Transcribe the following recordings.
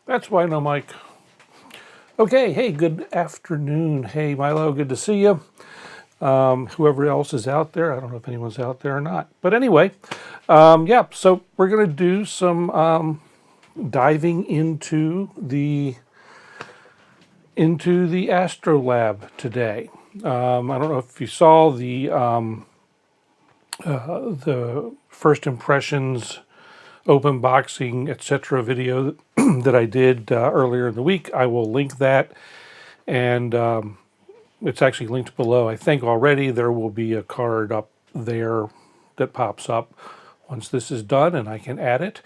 That's why no mic. Okay, hey, good afternoon. Hey, Milo, good to see you. Whoever else is out there, I don't know if anyone's out there or not. But anyway, yeah, so we're going to do some diving into the AstroLab today. I don't know if you saw the first impressions, open boxing, etc. video that I did earlier in the week. I will link that, and it's actually linked below. I think already there will be a card up there that pops up once this is done, and I can add it.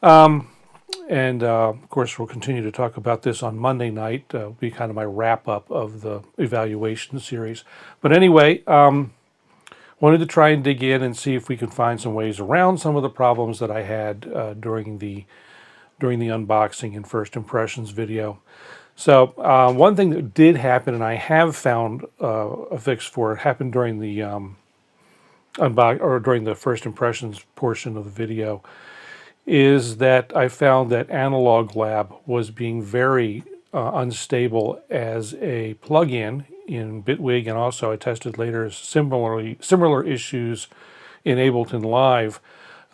And of course, we'll continue to talk about this on Monday night. It'll be kind of my wrap up of the evaluation series. But anyway, wanted to try and dig in and see if we could find some ways around some of the problems that I had during the unboxing and first impressions video. So one thing that did happen, and I have found a fix for it, happened during the during the first impressions portion of the video, is that I found that AstroLab was being very unstable as a plugin in Bitwig, and also I tested later similar issues in Ableton Live.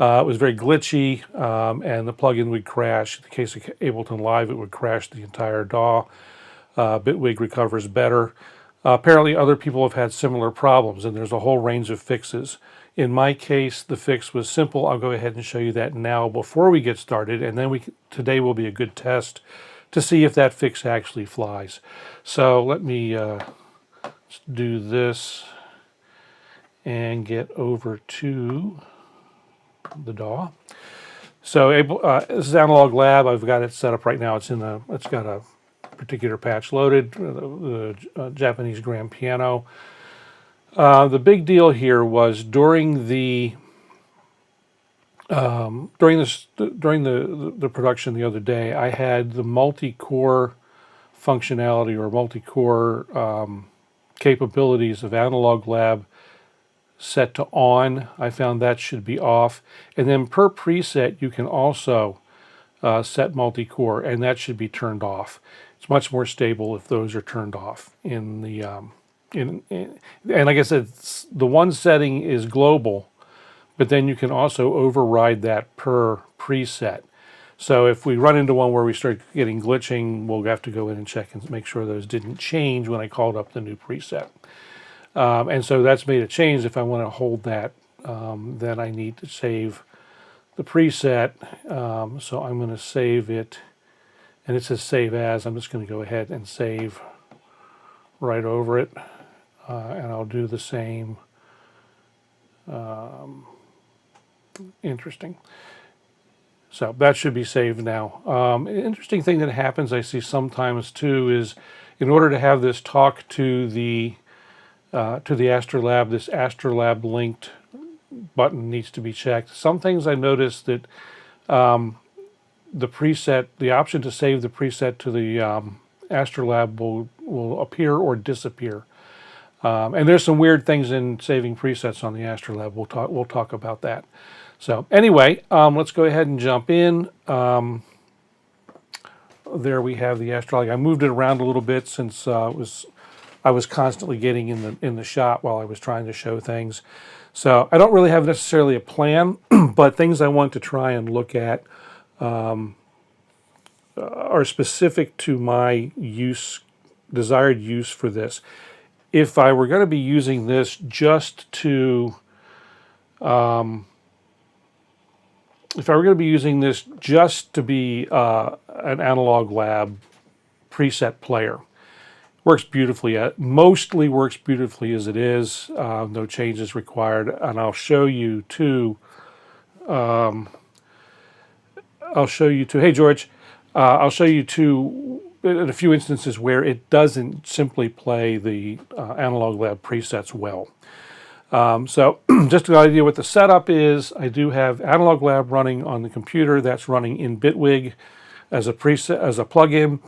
It was very glitchy, and the plugin would crash. In the case of Ableton Live, it would crash the entire DAW. Bitwig recovers better. Apparently, other people have had similar problems, and there's a whole range of fixes. In my case, the fix was simple. I'll go ahead and show you that now before we get started, and then today will be a good test to see if that fix actually flies. So let me do this and get over to the DAW. So this is AstroLab. I've got it set up right now. It's got a particular patch loaded, the Japanese grand piano. The big deal here was during the production the other day, I had the multi-core functionality or multi-core capabilities of AstroLab set to on. I found that should be off, and then per preset you can also set multi-core, and that should be turned off. It's much more stable if those are turned off. In the and like I said, the one setting is global, but then you can also override that per preset. So if we run into one where we start getting glitching, we'll have to go in and check and make sure those didn't change when I called up the new preset. And so that's made a change. If I want to hold that, then I need to save the preset. So I'm going to save it, and it says save as. I'm just going to go ahead and save right over it, and I'll do the same. Interesting. So that should be saved now. An interesting thing that happens I see sometimes too is, in order to have this talk to the AstroLab, this AstroLab linked button needs to be checked. Some things I noticed that the preset, the option to save the preset to the AstroLab will appear or disappear. And there's some weird things in saving presets on the AstroLab. We'll talk about that. So anyway, let's go ahead and jump in. There we have the AstroLab. I moved it around a little bit since I was constantly getting in the shot while I was trying to show things. So I don't really have necessarily a plan, but things I want to try and look at are specific to my desired use for this. If I were going to be using this just to be an AstroLab preset player, works beautifully. Mostly works beautifully as it is. No changes required. And I'll show you too. Hey George, I'll show you too in a few instances where it doesn't simply play the AstroLab presets well. So just to idea what the setup is, I do have AstroLab running on the computer. That's running in Bitwig as a preset, as a plugin.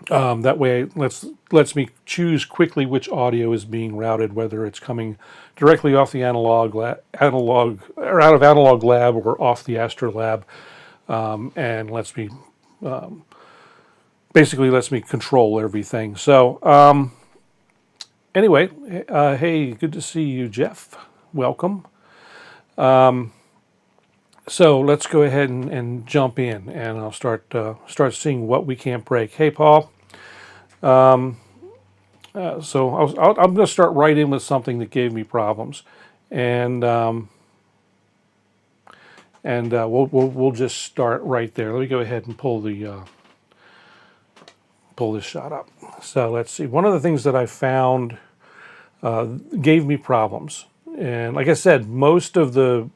That way it lets me choose quickly which audio is being routed, whether it's coming directly off the out of AstroLab or off the AstroLab, and lets me basically lets me control everything. So anyway, hey, good to see you, Jeff. Welcome. So let's go ahead and jump in, and I'll start seeing what we can't break. Hey, Paul. So I'm going to start right in with something that gave me problems, and we'll just start right there. Let me go ahead and pull this shot up. So let's see. One of the things that I found gave me problems, and like I said, most of the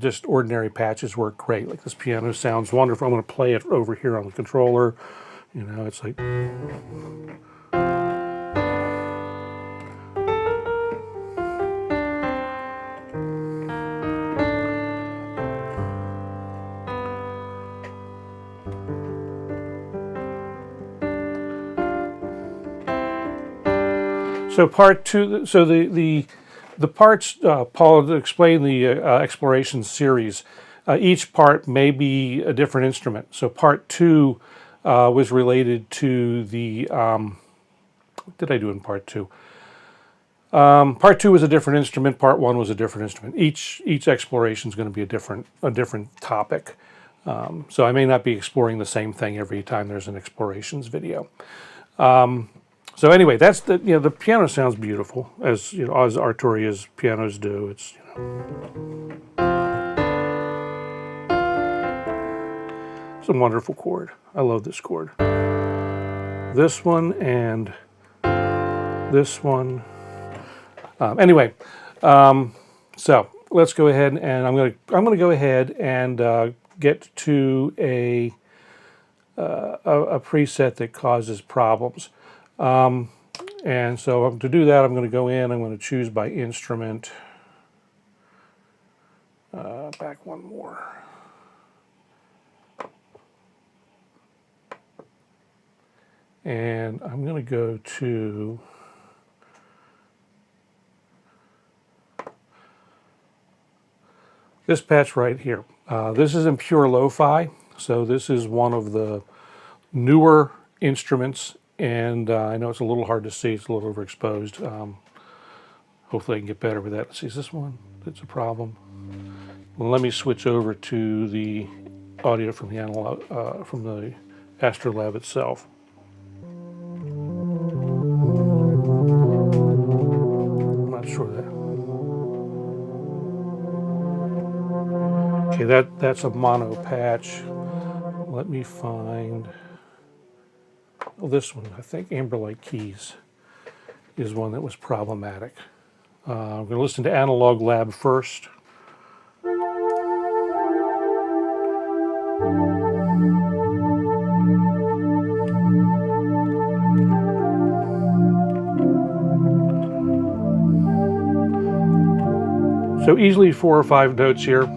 just ordinary patches work great. Like this piano sounds wonderful. I'm going to play it over here on the controller. You know, it's like. So part two, so the parts, Paul explained the exploration series. Each part may be a different instrument. So part two was related to the, what did I do in part two? Part two was a different instrument. Part one was a different instrument. Each exploration is going to be a different topic. So I may not be exploring the same thing every time there's an explorations video. So anyway, that's the piano sounds beautiful, as as Arturia's pianos do. It's it's a wonderful chord. I love this chord. This one and this one. Anyway, so let's go ahead, and I'm gonna go ahead and get to a preset that causes problems. And so to do that, I'm going to go in, I'm going to choose by instrument, back one more. And I'm going to go to this patch right here. This is in pure lo-fi, so this is one of the newer instruments. And I know it's a little hard to see, it's a little overexposed. Hopefully I can get better with that. Let's see, is this one that's a problem? Well, let me switch over to the audio from the analog, from the AstroLab itself. I'm not sure that. Okay, that's a mono patch. Let me find. Oh, this one, I think Amberlight Keys is one that was problematic. I'm going to listen to Analog Lab first. So easily 4 or 5 notes here.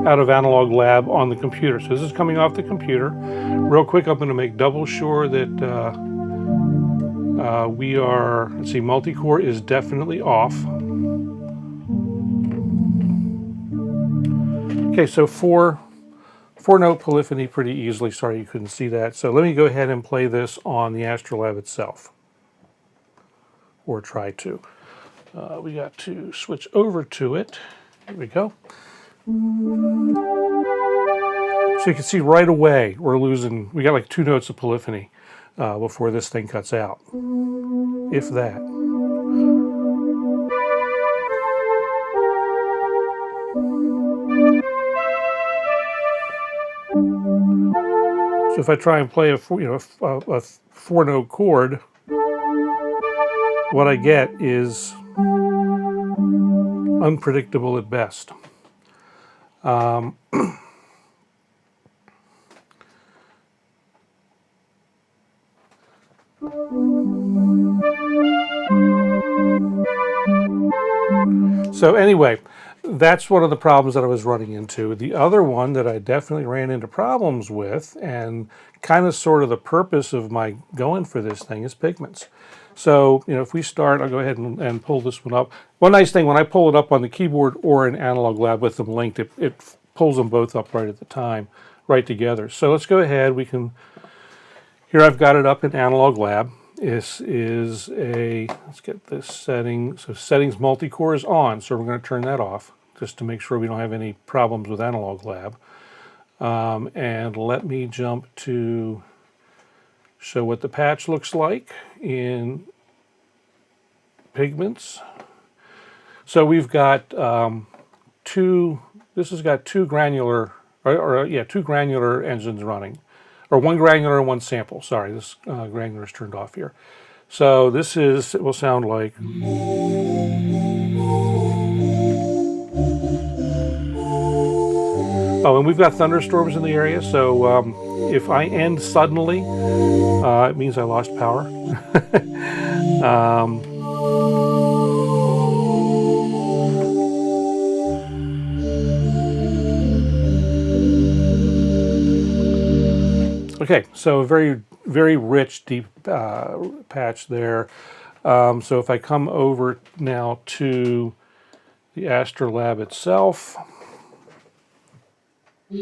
Out of Analog Lab on the computer. So this is coming off the computer. Real quick, I'm going to make double sure that we are, let's see, multi-core is definitely off. Okay, so four note polyphony pretty easily. Sorry you couldn't see that. So let me go ahead and play this on the AstroLab itself, or try to. We got to switch over to it. Here we go. So you can see right away we got like 2 notes of polyphony before this thing cuts out, if that. So if I try and play a 4-note chord, what I get is unpredictable at best. So anyway, that's one of the problems that I was running into. The other one that I definitely ran into problems with, and kind of sort of the purpose of my going for this thing, is Pigments. So, if we start, I'll go ahead and pull this one up. One nice thing, when I pull it up on the keyboard or in Analog Lab with them linked, it pulls them both up right at the time, right together. So let's go ahead. Here I've got it up in Analog Lab. This is let's get this setting. So settings multi-core is on, so we're going to turn that off just to make sure we don't have any problems with Analog Lab. And let me jump to show what the patch looks like in Pigments. So we've got this has got two granular engines running, or one granular and one sample. Sorry, this granular is turned off here. So it will sound like. Oh, and we've got thunderstorms in the area, so if I end suddenly, it means I lost power. Okay, so a very, very rich, deep patch there. So if I come over now to the AstroLab itself, I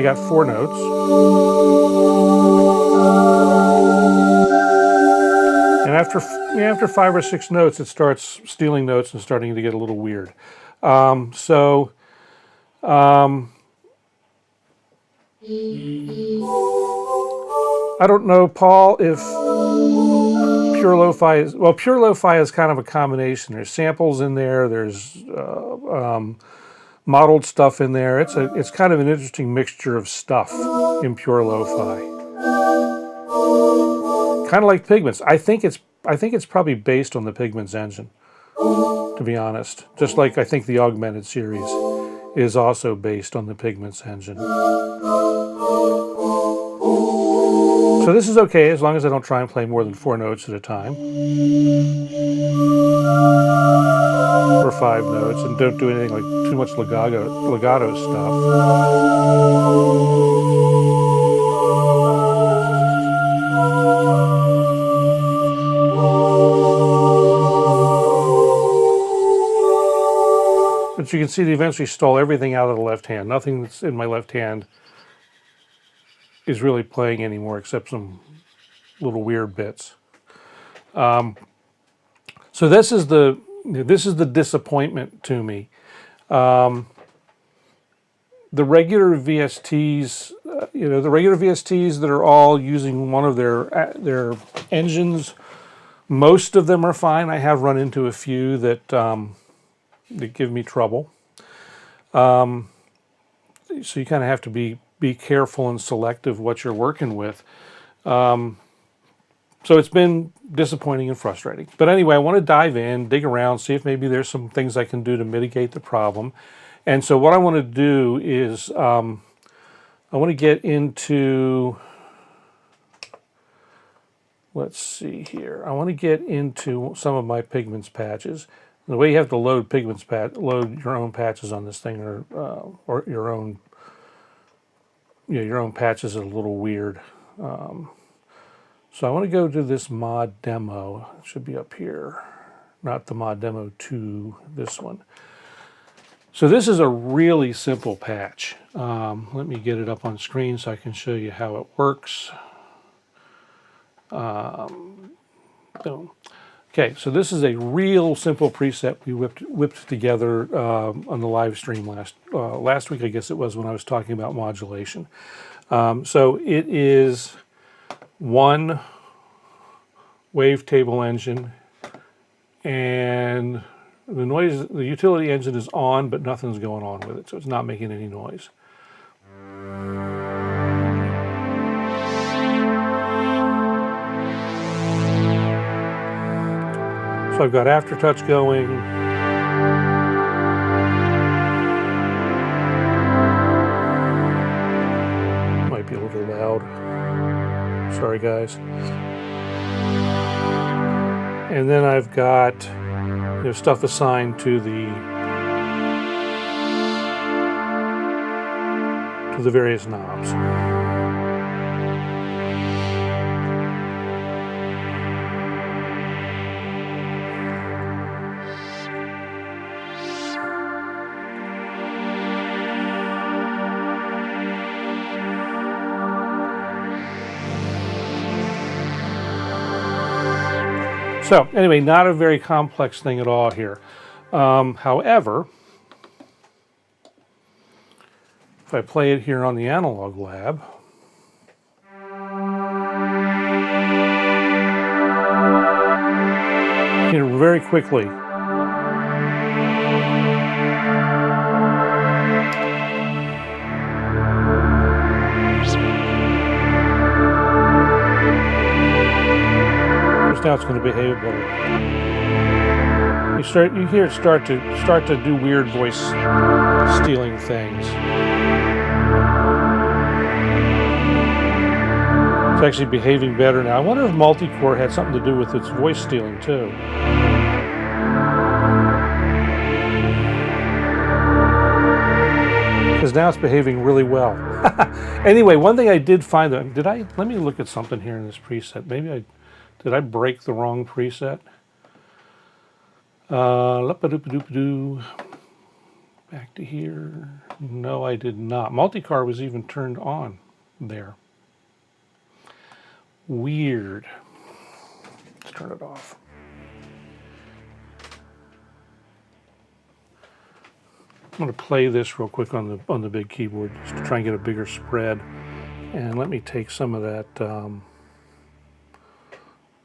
got 4 notes. And after 5 or 6 notes, it starts stealing notes and starting to get a little weird. I don't know, Paul, if pure lo-fi is, well, pure lo-fi is kind of a combination. There's samples in there, there's modeled stuff in there. It's kind of an interesting mixture of stuff in pure lo-fi. Kind of like Pigments. I think it's probably based on the Pigments engine, to be honest. Just like I think the Augmented series is also based on the Pigments engine. So this is okay as long as I don't try and play more than 4 notes at a time. Or 5 notes, and don't do anything like too much legato stuff. But you can see they eventually stole everything out of the left hand. Nothing that's in my left hand is really playing anymore except some little weird bits. So this is the disappointment to me. The regular VSTs, the regular VSTs that are all using one of their engines, most of them are fine. I have run into a few that give me trouble. So you kind of have to be careful and selective what you're working with. So it's been disappointing and frustrating. But anyway, I want to dive in, dig around, see if maybe there's some things I can do to mitigate the problem. And so what I want to do is I want to get into, let's see here. I want to get into some of my Pigments patches. The way you have to load load your own patches on this thing, or your own patches is a little weird. So I want to go to this mod demo. It should be up here, not the mod demo 2, this one. So this is a really simple patch. Let me get it up on screen so I can show you how it works. Boom. Okay, so this is a real simple preset we whipped together on the live stream last week, I guess it was, when I was talking about modulation. So it is one wavetable engine, and the utility engine is on, but nothing's going on with it, so it's not making any noise. So I've got aftertouch going. Might be a little loud. Sorry, guys. And then I've got stuff assigned to the various knobs. So anyway, not a very complex thing at all here. However, if I play it here on the Analog Lab, you know, very quickly, now it's going to behave better. You hear it start to do weird voice stealing things. It's actually behaving better now. I wonder if multi-core had something to do with its voice stealing too. Because now it's behaving really well. Anyway, one thing I did find, let me look at something here in this preset. Did I break the wrong preset? Back to here. No, I did not. Multi-car was even turned on there. Weird. Let's turn it off. I'm going to play this real quick on the big keyboard just to try and get a bigger spread. And let me take some of that.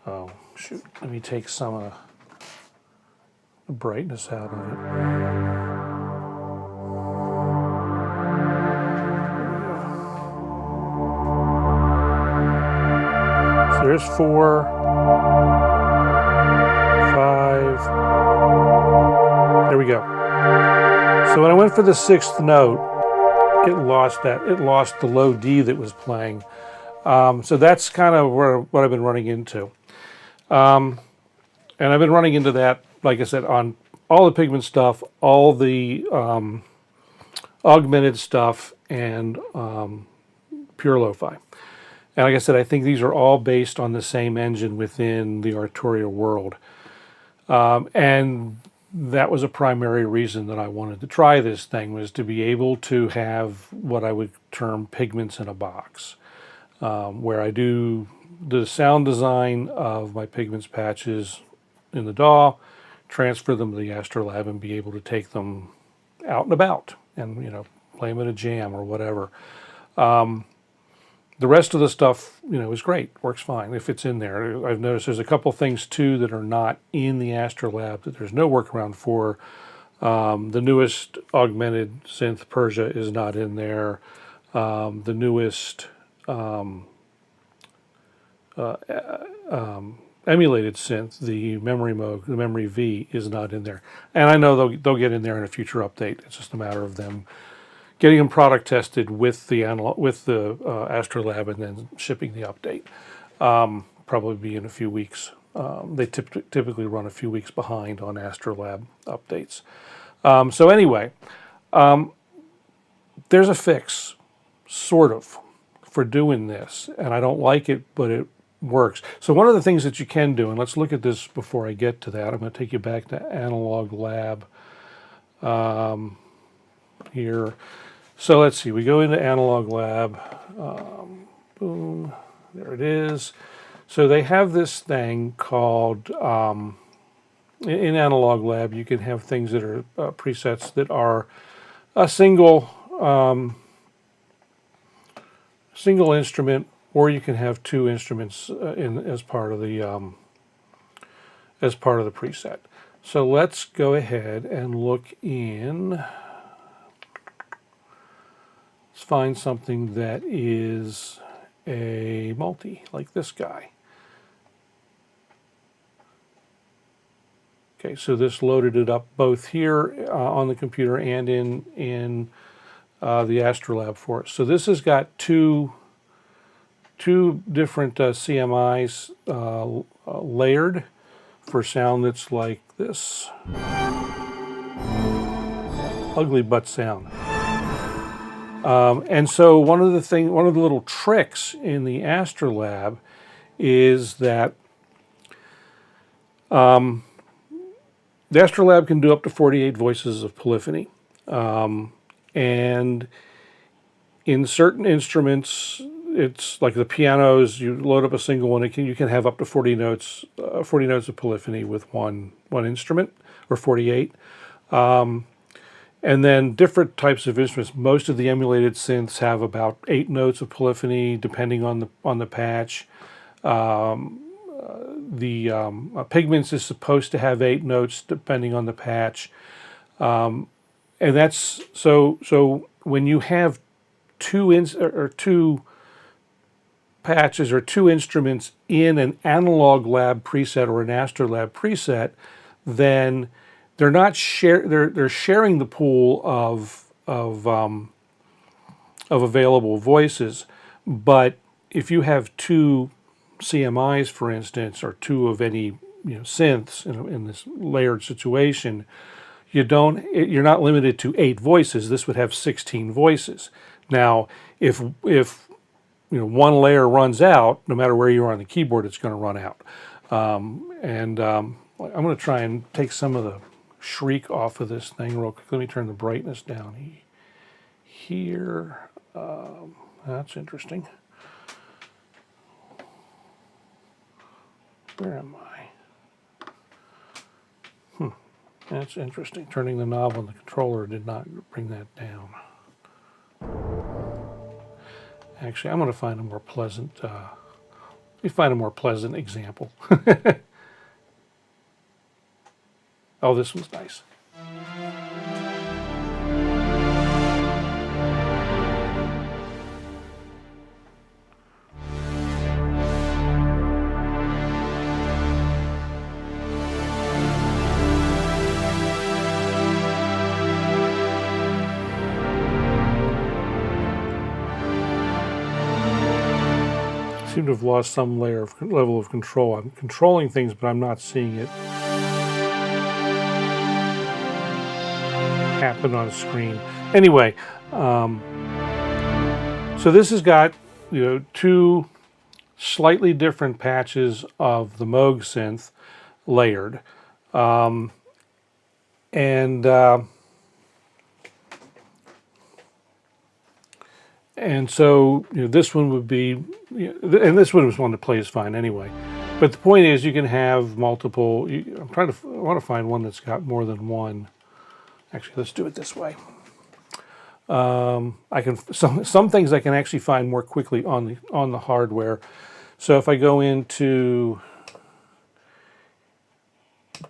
Oh, shoot. Let me take some of the brightness out of it. So there's 4, 5. There we go. So when I went for the 6th note, it lost the low D that was playing. So that's kind of what I've been running into. And I've been running into that, like I said, on all the Pigment stuff, all the augmented stuff, and pure lo-fi. And like I said, I think these are all based on the same engine within the Arturia world. And that was a primary reason that I wanted to try this thing, was to be able to have what I would term Pigments in a box, where I do the sound design of my Pigments patches in the DAW, transfer them to the AstroLab, and be able to take them out and about and, you know, play them at a jam or whatever. The rest of the stuff, you know, is great, works fine if it's in there. I've noticed there's a couple things too that are not in the AstroLab that there's no workaround for. The newest augmented synth Persia is not in there. The newest emulated synth, the memory mode, the memory V, is not in there. And I know they'll get in there in a future update. It's just a matter of them getting them product tested with the AstroLab and then shipping the update. Probably be in a few weeks. They typically run a few weeks behind on AstroLab updates. So anyway, there's a fix, sort of, for doing this, and I don't like it, but it works. So one of the things that you can do, and let's look at this before I get to that. I'm going to take you back to Analog Lab here. So let's see, we go into Analog Lab, boom, there it is. So they have this thing called, in Analog Lab, you can have things that are presets that are a single instrument, or you can have 2 instruments as part of the preset. So let's go ahead and look in. Let's find something that is a multi, like this guy. Okay, so this loaded it up both here on the computer and in the AstroLab for us. So this has got two different CMIs layered for sound that's like this. Ugly butt sound. And so one of the little tricks in the AstroLab is that the AstroLab can do up to 48 voices of polyphony. And in certain instruments, it's like the pianos. You load up a single one. You can have up to 40 notes of polyphony with one instrument, or 48. And then different types of instruments. Most of the emulated synths have about 8 notes of polyphony, depending on the patch. Pigments is supposed to have 8 notes, depending on the patch. And that's so when you have two patches or 2 instruments in an analog lab preset or an AstroLab preset, then they're not they're sharing the pool of available voices. But if you have 2 CMIs, for instance, or 2 of any synths in this layered situation, you're not limited to 8 voices. This would have 16 voices. Now, if one layer runs out, no matter where you are on the keyboard, it's going to run out. I'm going to try and take some of the shriek off of this thing real quick. Let me turn the brightness down here. That's interesting. Where am I? That's interesting. Turning the knob on the controller did not bring that down. Actually, I'm going to find a more pleasant. Let me find a more pleasant example. Oh, this one's nice. I seem to have lost some level of control. I'm controlling things, but I'm not seeing it happen on screen. Anyway, so this has got 2 slightly different patches of the Moog synth layered, and so this one would be, and this one was one that plays fine anyway. But the point is, you can have multiple. I want to find one that's got more than one. Actually, let's do it this way. I can some things I can actually find more quickly on the hardware. So if I go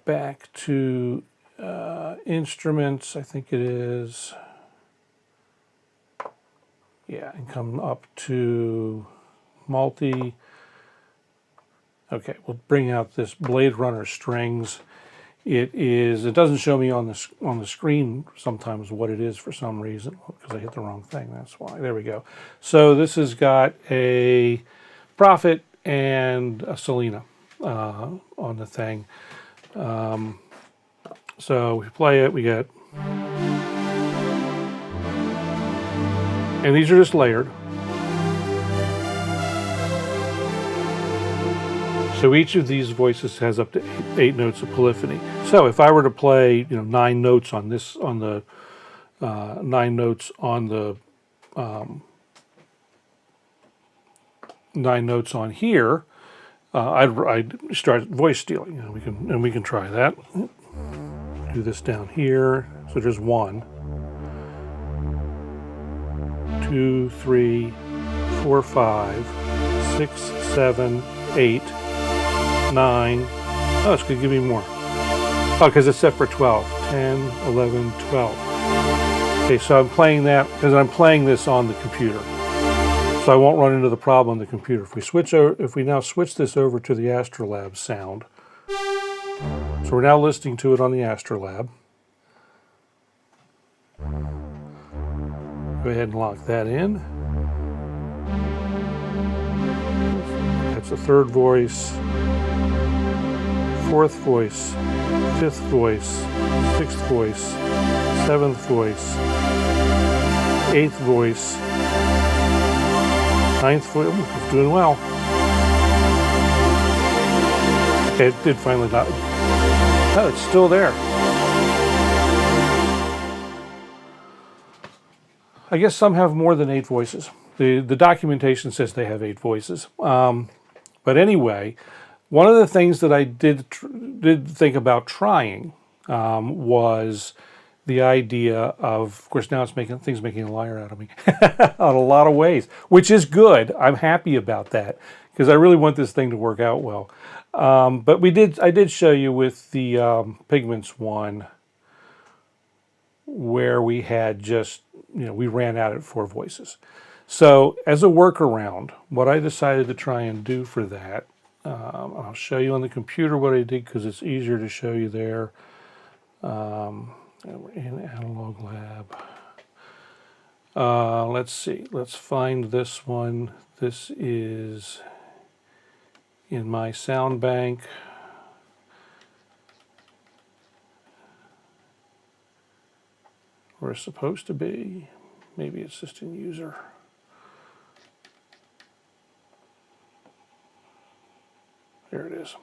back to instruments, I think it is. Yeah, and come up to multi. Okay, we'll bring out this Blade Runner strings. It doesn't show me on the screen sometimes what it is for some reason, because I hit the wrong thing. That's why. There we go. So this has got a Prophet and a Selena on the thing. So we play it. We get, and these are just layered. So each of these voices has up to 8 notes of polyphony. So if I were to play, 9 notes on this, 9 notes on the 9 notes on here, I'd start voice stealing. We can try that. Do this down here. So there's 1, 2, 3, 4, 5, 6, 7, 8. 9. Oh, it's going to give me more. Oh, because it's set for 12. 10, 11, 12. Okay, so I'm playing that because I'm playing this on the computer. So I won't run into the problem on the computer. If we now switch this over to the AstroLab sound. So we're now listening to it on the AstroLab. Go ahead and lock that in. That's the 3rd voice. 4th voice, 5th voice, 6th voice, 7th voice, 8th voice, 9th voice. Ooh, it's doing well. Okay, it did finally not. Oh, it's still there. I guess some have more than 8 voices. The documentation says they have 8 voices. But anyway, one of the things that I did think about trying was the idea of course, now it's making a liar out of me on a lot of ways, which is good. I'm happy about that because I really want this thing to work out well. But I did show you with the Pigments one where we had just, we ran out at 4 voices. So as a workaround, what I decided to try and do for that, I'll show you on the computer what I did because it's easier to show you there. We're in Analog Lab. Let's see. Let's find this one. This is in my sound bank. Where it's supposed to be. Maybe it's just in user. There it is.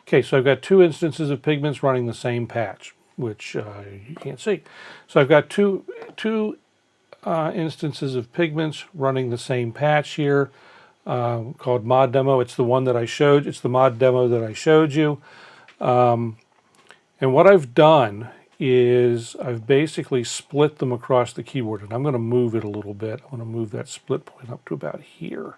Okay, so I've got 2 instances of Pigments running the same patch, which you can't see. So I've got two instances of Pigments running the same patch here called mod demo. It's the one that I showed. It's the mod demo that I showed you. And what I've done is I've basically split them across the keyboard, and I'm going to move it a little bit. I want to move that split point up to about here.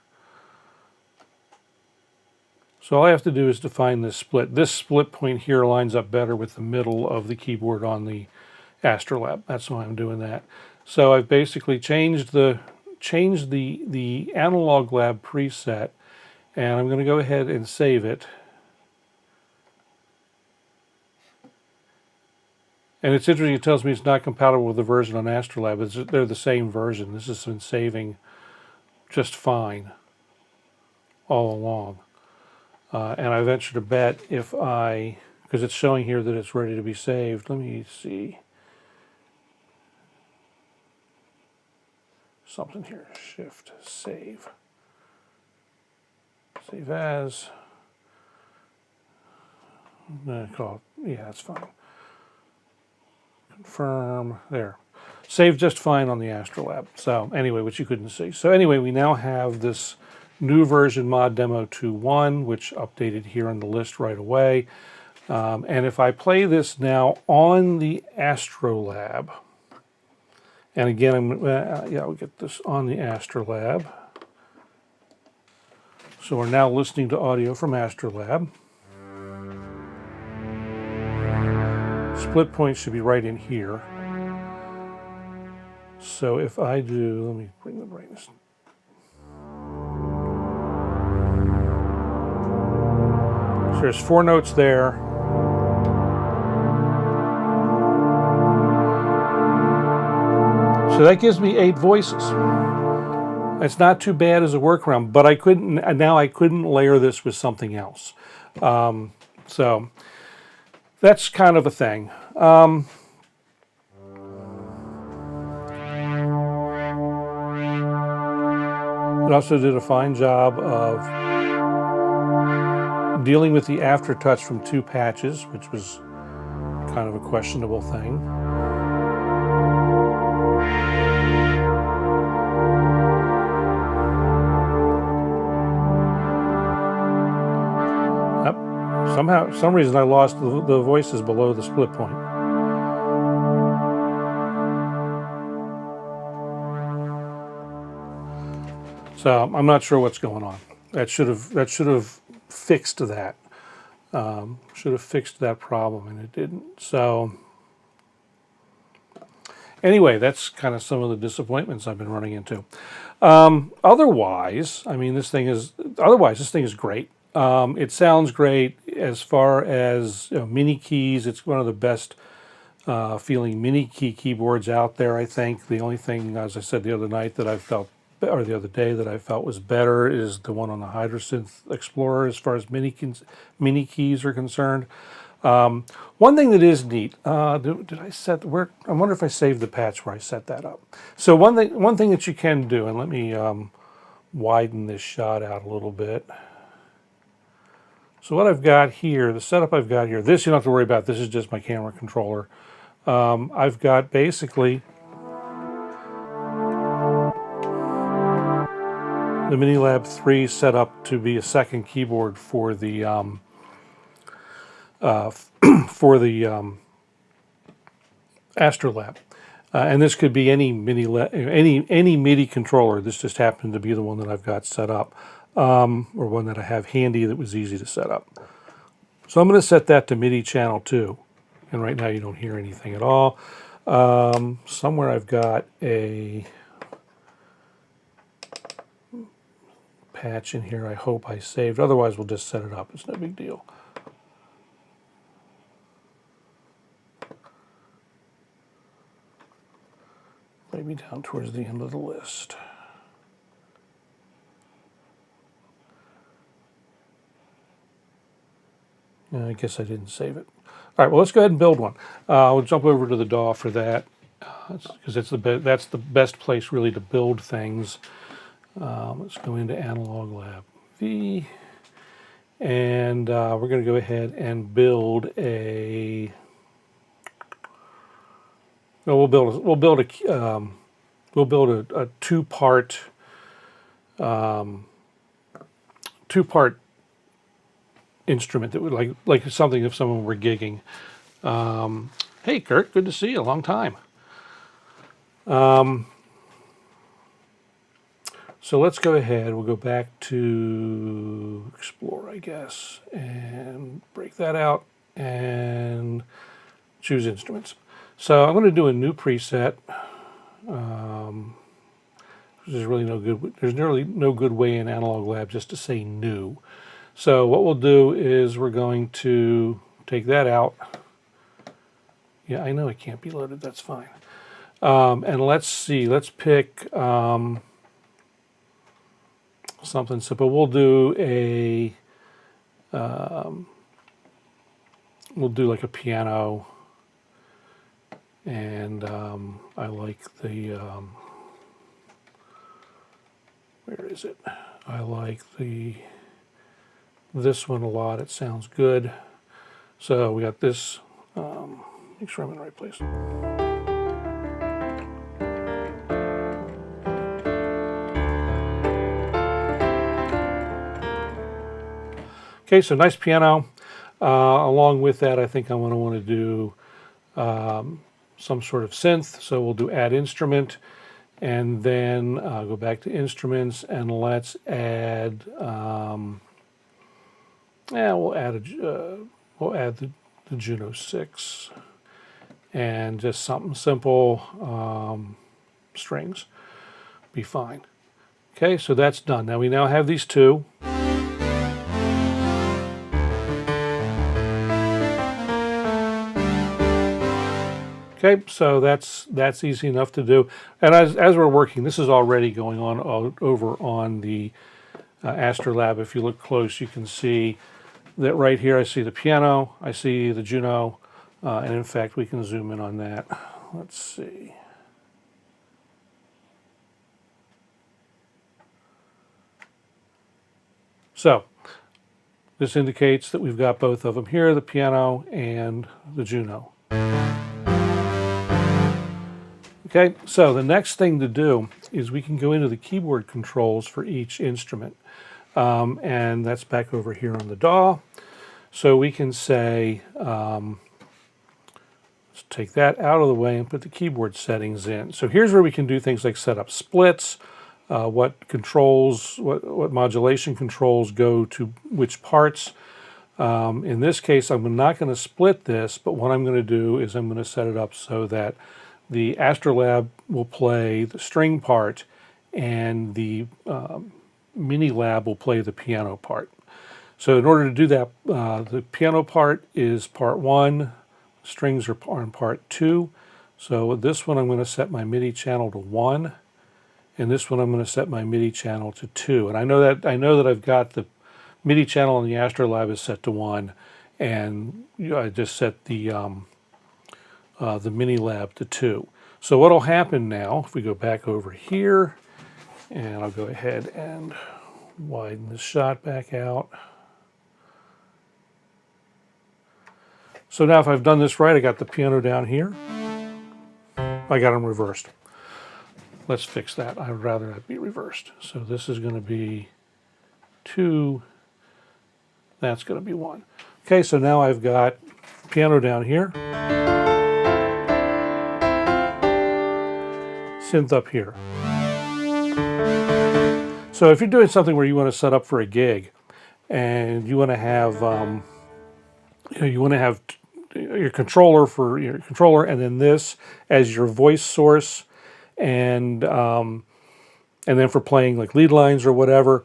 So all I have to do is define this split. This split point here lines up better with the middle of the keyboard on the AstroLab. That's why I'm doing that. So I've basically changed the Analog Lab preset, and I'm going to go ahead and save it. And it's interesting, it tells me it's not compatible with the version on AstroLab. They're the same version. This has been saving just fine all along. And I venture to bet because it's showing here that it's ready to be saved. Let me see. Something here, Shift, Save. Save as. I'm going to call it, yeah, that's fine. Confirm, there. Saved just fine on the AstroLab. So anyway, which you couldn't see. So anyway, we now have this new version mod demo 2.1, which updated here on the list right away. And if I play this now on the AstroLab, and again, we'll get this on the AstroLab. So we're now listening to audio from AstroLab. Split point should be right in here. So if I do, let me bring the brightness. So there's 4 notes there. So that gives me 8 voices. It's not too bad as a workaround, but I couldn't layer this with something else. So that's kind of a thing. It also did a fine job of dealing with the aftertouch from 2 patches, which was kind of a questionable thing. Somehow, for some reason, I lost the voices below the split point. So I'm not sure what's going on. That should have fixed that. Should have fixed that problem, and it didn't. So anyway, that's kind of some of the disappointments I've been running into. Otherwise, I mean, this thing is great. It sounds great as far as mini keys. It's one of the best feeling mini key keyboards out there, I think. The only thing, as I said the other night, that I felt, or the other day, that I felt was better is the one on the Hydrosynth Explorer as far as mini keys are concerned. One thing that is neat, did I set, where, I wonder if I saved the patch where I set that up. So one thing that you can do, and let me widen this shot out a little bit. So what I've got here, the setup I've got here, this you don't have to worry about, this is just my camera controller. I've got basically the Minilab 3 set up to be a second keyboard for the AstroLab. And this could be any any MIDI controller. This just happened to be the one that I've got set up, or one that I have handy that was easy to set up. So I'm going to set that to MIDI channel 2. And right now you don't hear anything at all. Somewhere I've got a patch in here I hope I saved. Otherwise we'll just set it up. It's no big deal. Maybe down towards the end of the list. I guess I didn't save it. All right, well, let's go ahead and build one. We'll jump over to the DAW for that, because that's the best place really to build things. Let's go into Analog Lab V, and we're going to go ahead and build a. No, we'll build a two-part instrument that would like something if someone were gigging. Hey Kurt, good to see you, long time. So let's go ahead, we'll go back to Explore, I guess, and break that out and choose instruments. So I'm going to do a new preset. There's really no good way in Analog Lab just to say new. So what we'll do is we're going to take that out. Yeah, I know it can't be loaded, that's fine. And let's see, let's pick something simple. We'll do like a piano, and I like the, where is it? I like this one a lot, it sounds good. So we got this, make sure I'm in the right place. Okay, so nice piano. Along with that, I think I'm going to want to do some sort of synth. So we'll do add instrument, and then go back to instruments, and let's add. We'll add the Juno 6, and just something simple, strings, be fine. Okay, so that's done. Now we have these two. Okay, so that's easy enough to do. And as we're working, this is already going on over on the AstroLab. If you look close, you can see that right here I see the piano, I see the Juno, and in fact we can zoom in on that. Let's see. So this indicates that we've got both of them here, the piano and the Juno. Okay, so the next thing to do is we can go into the keyboard controls for each instrument. And that's back over here on the DAW. So we can say, let's take that out of the way and put the keyboard settings in. So here's where we can do things like set up splits, what modulation controls go to which parts. In this case, I'm not going to split this, but what I'm going to do is I'm going to set it up so that the AstroLab will play the string part, and the Minilab will play the piano part. So in order to do that, the piano part is part 1, strings are on part 2. So with this one I'm going to set my MIDI channel to 1, and this one I'm going to set my MIDI channel to 2. And I know that I've got the MIDI channel in the AstroLab is set to 1, and I just set the Minilab to 2. So what will happen now, if we go back over here, and I'll go ahead and widen this shot back out. So now if I've done this right, I got the piano down here. I got them reversed. let's fix that. I would rather that be reversed. So this is going to be 2, that's going to be 1. Okay, so now I've got piano down here, synth up here. So if you're doing something where you want to set up for a gig and you want to have, your controller for your controller, and then this as your voice source, and then for playing like lead lines or whatever,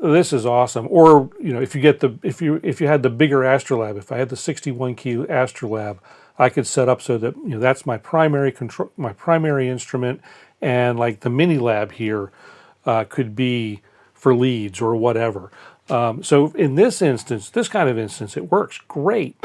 this is awesome. Or if you get if you had the bigger AstroLab, if I had the 61 key AstroLab, I could set up so that that's my primary control, my primary instrument, and like the mini lab here could be for leads or whatever. So in this instance, this kind of instance, it works great.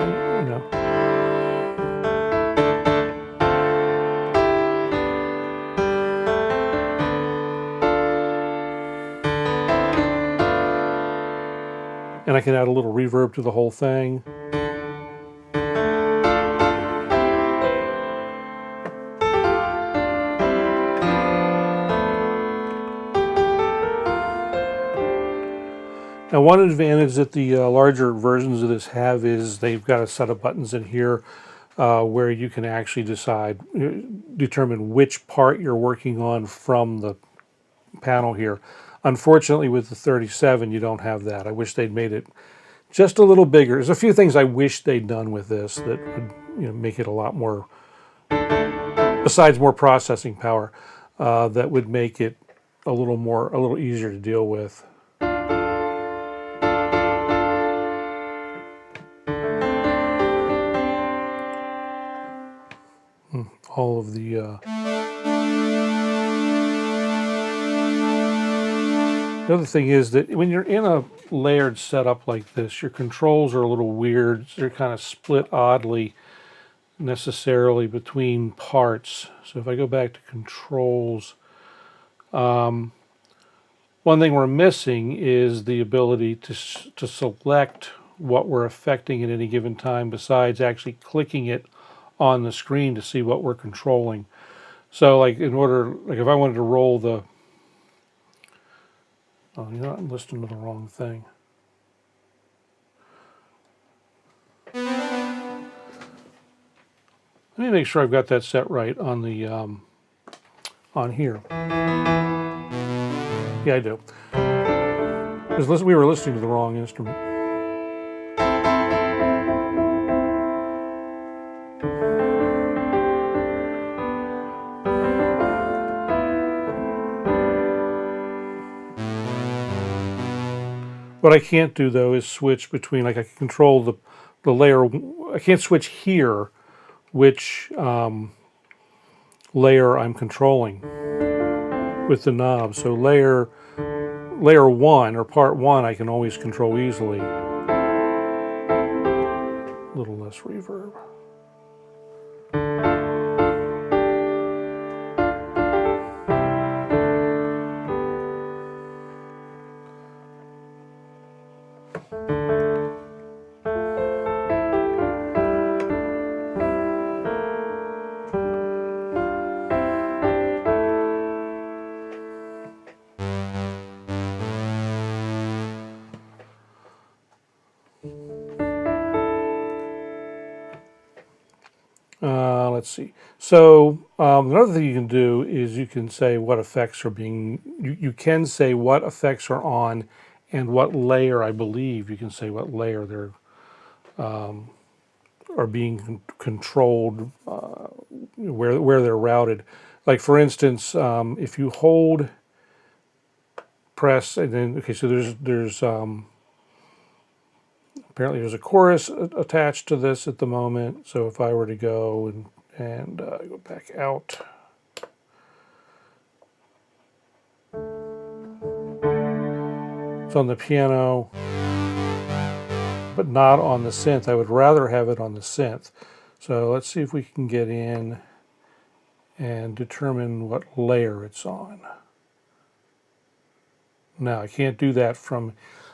And I can add a little reverb to the whole thing. Now, one advantage that the larger versions of this have is they've got a set of buttons in here where you can actually determine which part you're working on from the panel here. Unfortunately, with the 37, you don't have that. I wish they'd made it just a little bigger. There's a few things I wish they'd done with this that would make it a lot more, besides more processing power, that would make it a little easier to deal with. All of the other thing is that when you're in a layered setup like this, your controls are a little weird. They're kind of split oddly necessarily between parts. So if I go back to controls, one thing we're missing is the ability to select what we're affecting at any given time besides actually clicking it on the screen to see what we're controlling. So like if I wanted to roll the, I'm listening to the wrong thing. Let me make sure I've got that set right on the on here. Yeah, I do. Because we were listening to the wrong instrument. What I can't do though is switch between, like I can control the layer. I can't switch here which layer I'm controlling with the knob. So layer 1 or part 1 I can always control easily. A little less reverb. Let's see. So another thing you can do is you can say what effects are being, you can say what effects are on and what layer, I believe you can say what layer they're are being controlled, where they're routed. Like for instance, if you hold, press, and then, okay, so there's apparently there's a chorus attached to this at the moment. So if I were to go and go back out, it's on the piano, but not on the synth. I would rather have it on the synth. So let's see if we can get in and determine what layer it's on. Now I can't do that from,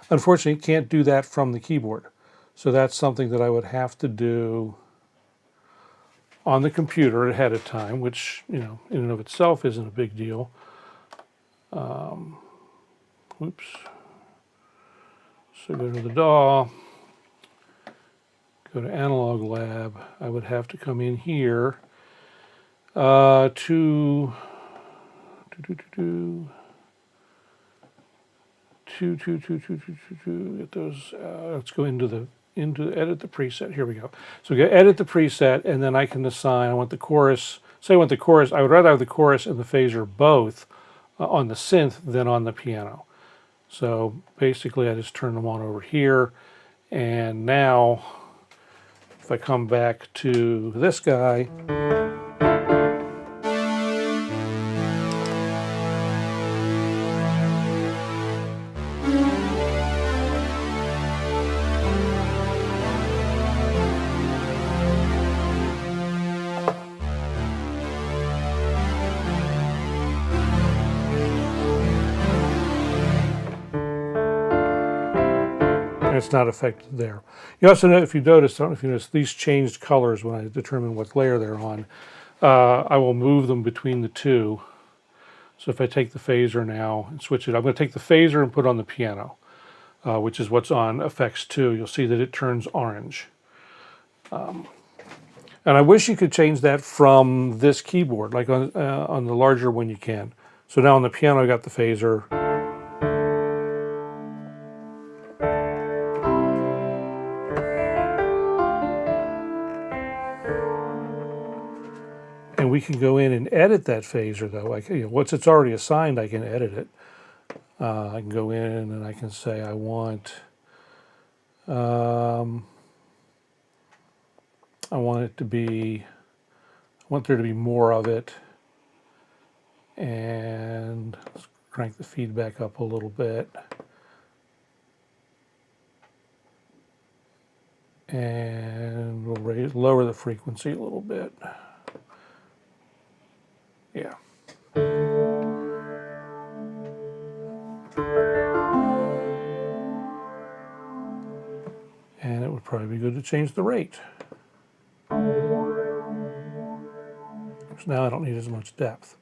unfortunately, can't do that from the keyboard. So that's something that I would have to do on the computer ahead of time, which, you know, in and of itself isn't a big deal. Oops. So go to the DAW, go to Analog Lab. I would have to come in here to get those. Let's go into edit the preset. Here we go. So go edit the preset, and then I can assign. I want the chorus. Say I want the chorus. I would rather have the chorus and the phaser both on the synth than on the piano. So basically, I just turn them on over here, and now if I come back to this guy. It's not affected there. You also know, if you notice, I don't know if you notice, these changed colors when I determine what layer they're on. I will move them between the two. So if I take the phaser now and switch it, I'm going to take the phaser and put on the piano, which is what's on effects 2. You'll see that it turns orange. And I wish you could change that from this keyboard, like on the larger one you can. So now on the piano I got the phaser. And we can go in and edit that phaser though. Like, you know, once it's already assigned, I can edit it. I can go in and I can say I want it to be, I want there to be more of it, and let's crank the feedback up a little bit, and we'll lower the frequency a little bit. Yeah. And it would probably be good to change the rate. So now I don't need as much depth.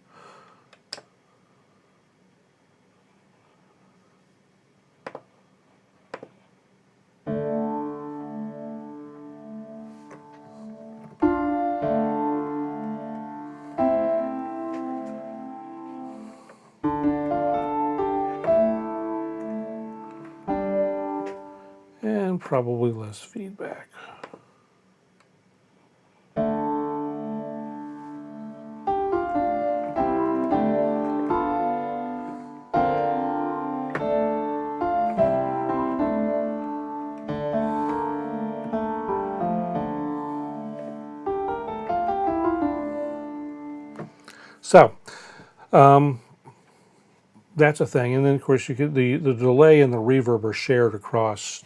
And probably less feedback. So that's a thing, and then of course you could the delay and the reverb are shared across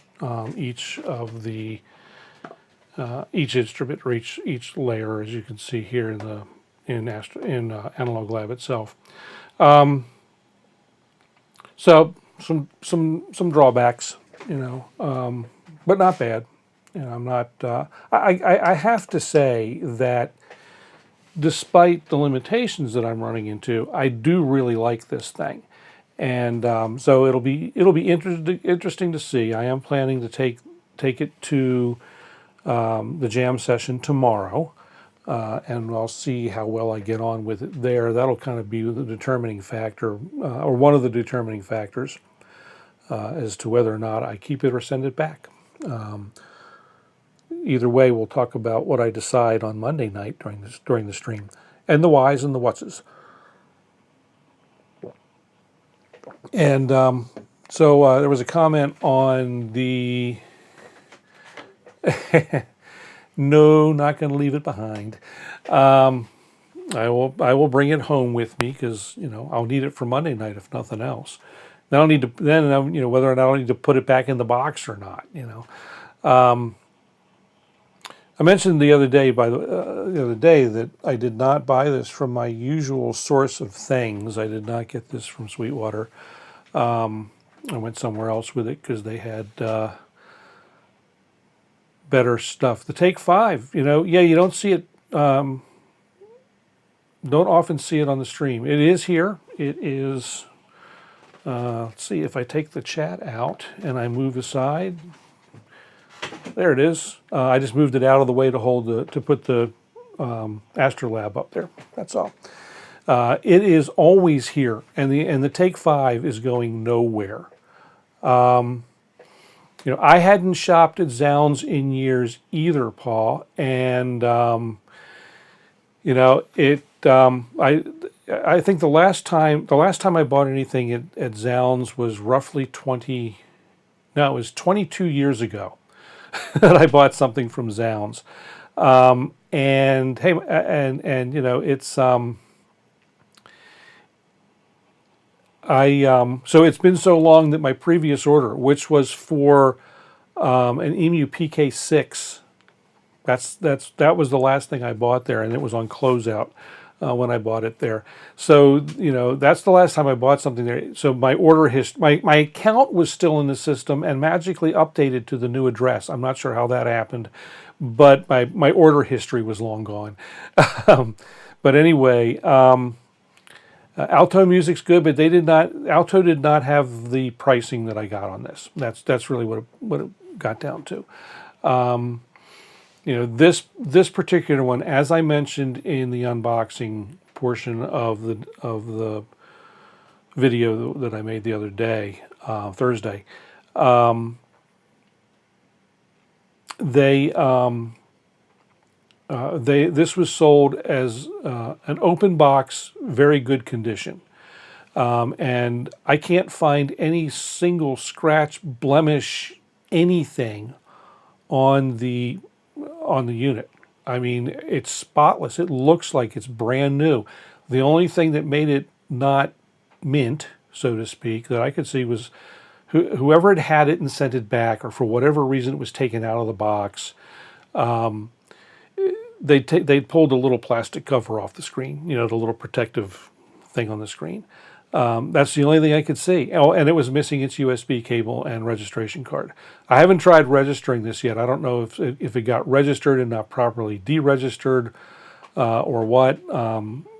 each of the each instrument or each layer, as you can see here in Analog Lab itself. So some drawbacks, you know, but not bad. You know, I'm not. I have to say that despite the limitations that I'm running into, I do really like this thing, and so it'll be interesting to see. I am planning to take it to the jam session tomorrow, and I'll see how well I get on with it there. That'll kind of be the determining factor, or one of the determining factors, as to whether or not I keep it or send it back. Either way, we'll talk about what I decide on Monday night during the stream, and the whys and the whatses. And so there was a comment on the no, not going to leave it behind. I will bring it home with me because, you know, I'll need it for Monday night if nothing else. Then I'll need to you know, whether or not I need to put it back in the box or not. You know. I mentioned the other day, that I did not buy this from my usual source of things. I did not get this from Sweetwater. I went somewhere else with it because they had better stuff. The Take 5, you know, yeah, you don't see it don't often see it on the stream. It is here. It is, let's see, if I take the chat out and I move aside, there it is. I just moved it out of the way to put the AstroLab up there. That's all. It is always here, and the Take 5 is going nowhere. You know, I hadn't shopped at Zounds in years either, Paul, and you know, I think the last time I bought anything at Zounds was roughly 22 years ago that I bought something from Zounds. And hey, and you know, it's so it's been so long that my previous order, which was for an EMU PK6, that was the last thing I bought there, and it was on closeout when I bought it there. So you know, that's the last time I bought something there. So my my account was still in the system and magically updated to the new address. I'm not sure how that happened, but my order history was long gone. But anyway, Alto Music's good, but Alto did not have the pricing that I got on this. That's really what it got down to. You know, this particular one, as I mentioned in the unboxing portion of the video that I made the other day, Thursday, this was sold as an open box, very good condition, and I can't find any single scratch, blemish, anything on the unit. I mean, it's spotless. It looks like it's brand new. The only thing that made it not mint, so to speak, that I could see was whoever had it and sent it back, or for whatever reason it was taken out of the box. They pulled a little plastic cover off the screen, you know, the little protective thing on the screen. That's the only thing I could see. Oh, and it was missing its USB cable and registration card. I haven't tried registering this yet. I don't know if it got registered and not properly deregistered or what.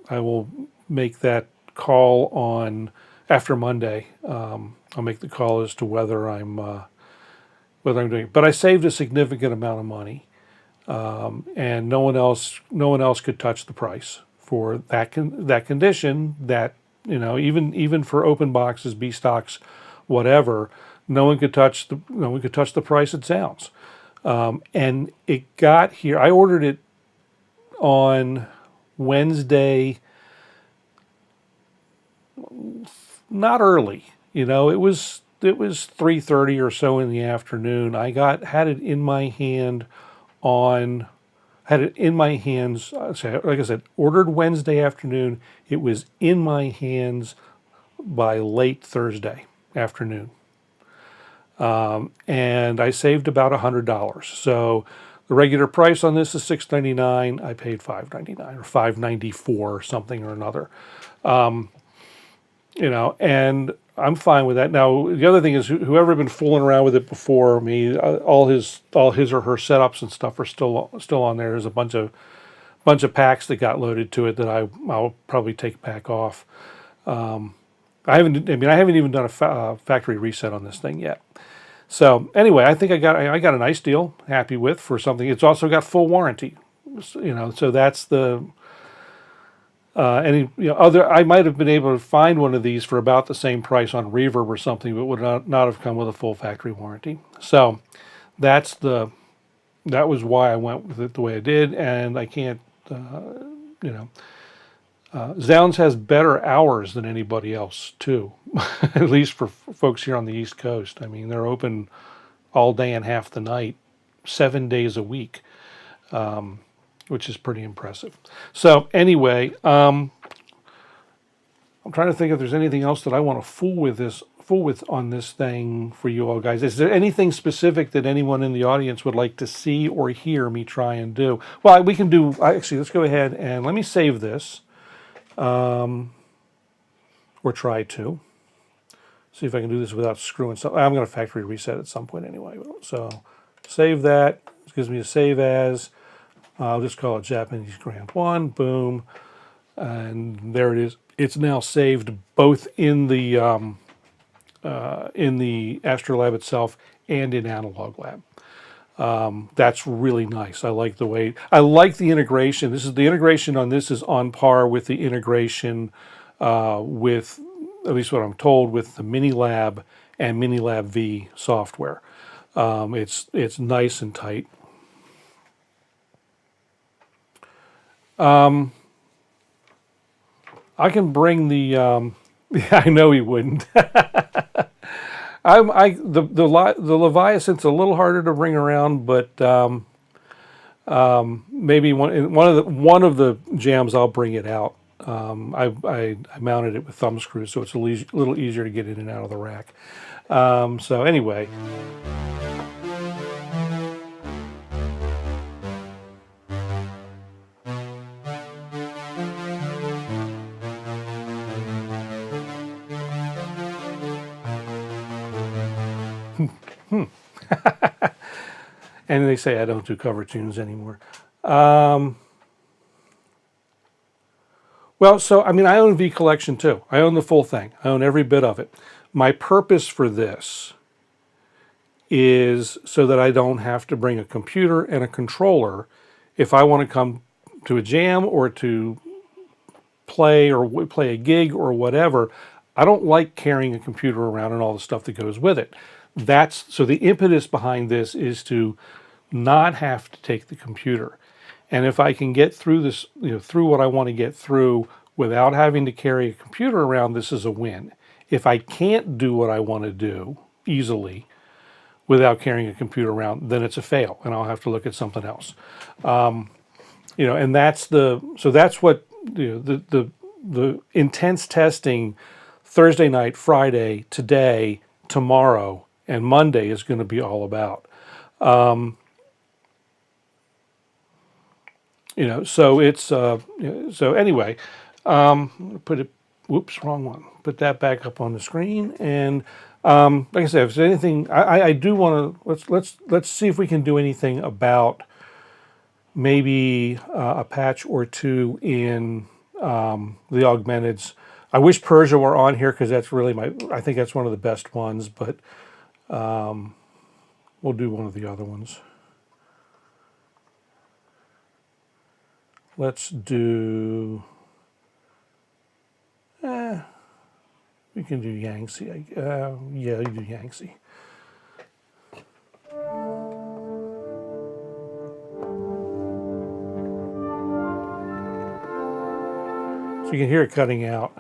I will make that call on after Monday. I'll make the call as to whether I'm doing it. But I saved a significant amount of money, and no one else could touch the price for that condition. That, you know, even for open boxes, B stocks, whatever, no one could touch the price it sounds. And it got here. I ordered it on Wednesday, not early. You know, it was 3:30 or so in the afternoon. Had it in my hand like I said, ordered Wednesday afternoon. It was in my hands by late Thursday afternoon. And I saved about $100. So the regular price on this is $6.99. I paid $5.99 or $5.94 or something or another. You know, and I'm fine with that. Now, the other thing is, whoever had been fooling around with it before me, all his or her setups and stuff are still on there. There's a bunch of packs that got loaded to it that I'll probably take back off. I haven't even done a factory reset on this thing yet. So anyway, I think I got a nice deal. Happy with for something. It's also got full warranty. You know, so that's the. I might have been able to find one of these for about the same price on Reverb or something, but would not have come with a full factory warranty. So that was why I went with it the way I did, and I can't, Zounds has better hours than anybody else too, at least for folks here on the East Coast. I mean, they're open all day and half the night, 7 days a week. Which is pretty impressive. So anyway, I'm trying to think if there's anything else that I want to fool with on this thing for you all guys. Is there anything specific that anyone in the audience would like to see or hear me try and do? Well, we can do, actually, let's go ahead and let me save this, or try to. See if I can do this without screwing something. I'm going to factory reset at some point anyway. So save that. It gives me a save as. I'll just call it Japanese Grand 1, boom, and there it is. It's now saved both in the AstroLab itself and in Analog Lab. That's really nice. I like the way, I like the integration. The integration on this is on par with the integration with, at least what I'm told, with the MiniLab and MiniLab V software. It's nice and tight. I can bring the, yeah, I know he wouldn't. The Leviathan's a little harder to bring around, but maybe one of the jams I'll bring it out. I mounted it with thumb screws, so it's a little easier to get in and out of the rack. So anyway. And they say I don't do cover tunes anymore. Well, so, I mean, I own V Collection too. I own the full thing. I own every bit of it. My purpose for this is so that I don't have to bring a computer and a controller if I want to come to a jam or to play a gig or whatever. I don't like carrying a computer around and all the stuff that goes with it. So the impetus behind this is to not have to take the computer. And if I can get through this, through what I want to get through without having to carry a computer around, this is a win. If I can't do what I want to do easily without carrying a computer around, then it's a fail, and I'll have to look at something else. And that's what the intense testing Thursday night, Friday, today, tomorrow, and Monday is going to be all about. So it's so anyway. Put it. Whoops, wrong one. Put that back up on the screen, and like I said, if there's anything, I do want to let's see if we can do anything about maybe a patch or two in the augmenteds. I wish Persia were on here because that's really I think that's one of the best ones, but we'll do one of the other ones. Let's do, we can do Yangtze. Yeah, you do Yangtze. So you can hear it cutting out.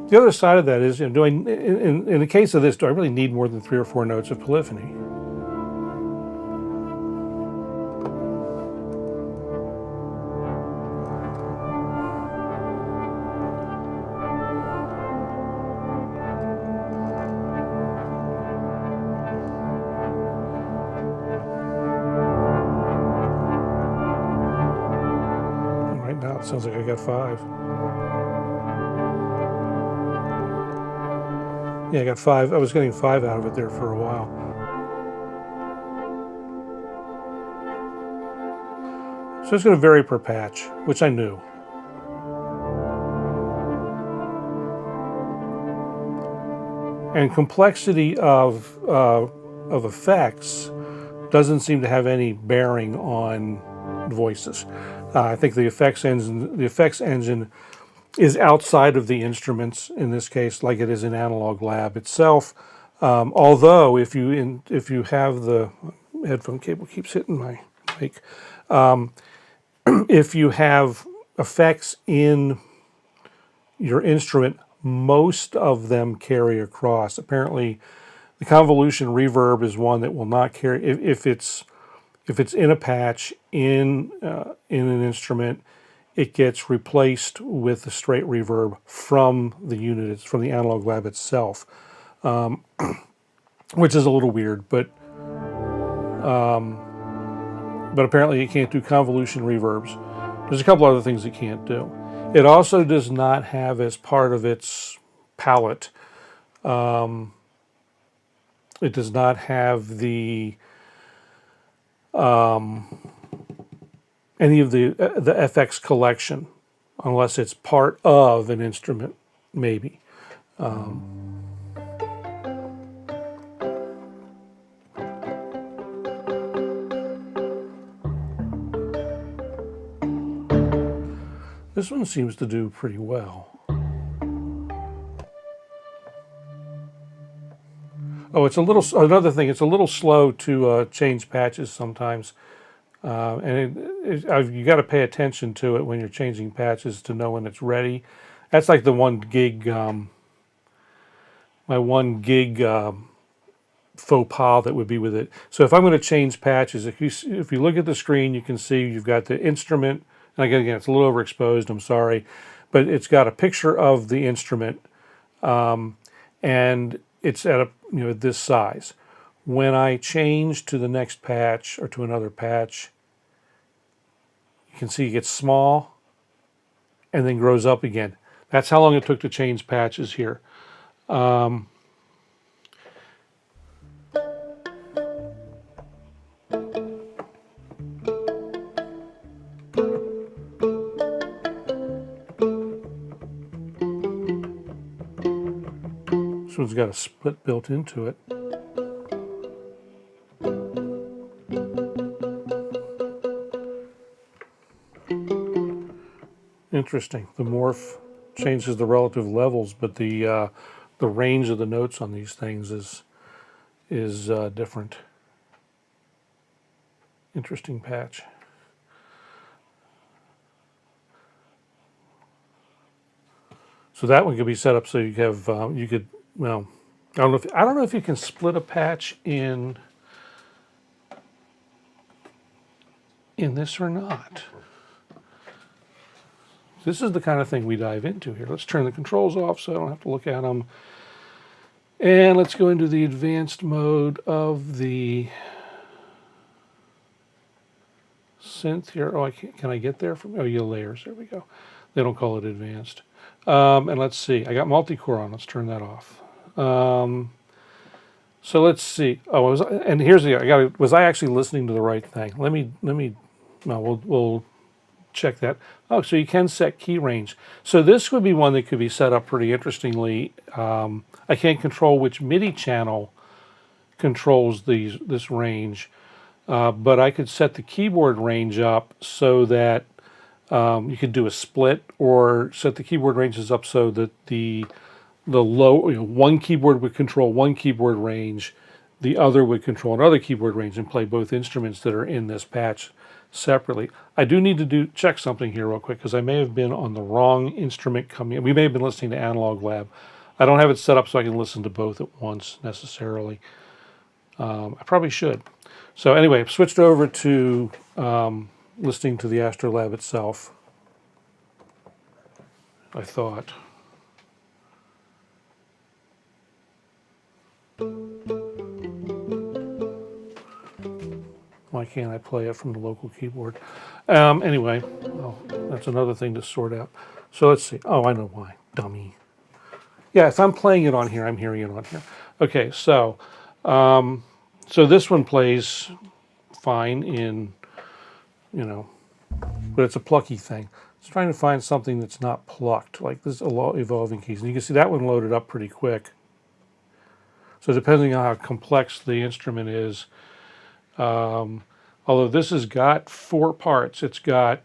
The other side of that is, in the case of this, do I really need more than 3 or 4 notes of polyphony? Right now it sounds like I got 5. Yeah, I got 5. I was getting 5 out of it there for a while. So it's going to vary per patch, which I knew. And complexity of effects doesn't seem to have any bearing on voices. I think the effects engine is outside of the instruments in this case, like it is in Analog Lab itself. Although if you have the headphone cable keeps hitting my mic, if you have effects in your instrument, most of them carry across. Apparently, the convolution reverb is one that will not carry if it's in a patch in an instrument. It gets replaced with the straight reverb from the unit, from the Analog Lab itself, which is a little weird, but but apparently it can't do convolution reverbs. There's a couple other things it can't do. It also does not have as part of its palette, it does not have the any of the FX collection, unless it's part of an instrument, maybe. This one seems to do pretty well. Oh, it's a little, another thing, it's a little slow to change patches sometimes. And you got to pay attention to it when you're changing patches to know when it's ready. That's like the 1 gig, my 1 gig faux pas that would be with it. So if I'm going to change patches, if you look at the screen, you can see you've got the instrument. And again, it's a little overexposed, I'm sorry, but it's got a picture of the instrument, and it's at this size. When I change to the next patch or to another patch, you can see it gets small and then grows up again. That's how long it took to change patches here. This one's got a split built into it. Interesting. The morph changes the relative levels, but the range of the notes on these things is different. Interesting patch. So that one could be set up so you have you could, well, I don't know if you can split a patch in this or not. This is the kind of thing we dive into here. Let's turn the controls off so I don't have to look at them. And let's go into the advanced mode of the synth here. Oh, can I get there from? Oh, yeah, layers. There we go. They don't call it advanced. And let's see. I got multi-core on. Let's turn that off. So let's see. Oh, and here's the. Was I actually listening to the right thing? Let me. No, we'll check that. Oh, so you can set key range. So this would be one that could be set up pretty interestingly. I can't control which MIDI channel controls this range, but I could set the keyboard range up so that you could do a split, or set the keyboard ranges up so that the low, one keyboard would control one keyboard range, the other would control another keyboard range, and play both instruments that are in this patch separately. I do need to check something here real quick, because I may have been on the wrong instrument coming in. We may have been listening to Analog Lab. I don't have it set up so I can listen to both at once necessarily. I probably should. So anyway, I've switched over to listening to the AstroLab itself, I thought. Why can't I play it from the local keyboard? Anyway, that's another thing to sort out. So let's see. Oh, I know why. Dummy. Yeah, if I'm playing it on here, I'm hearing it on here. Okay, so so this one plays fine in, but it's a plucky thing. It's trying to find something that's not plucked, like this evolving keys. And you can see that one loaded up pretty quick. So depending on how complex the instrument is, although this has got 4 parts, it's got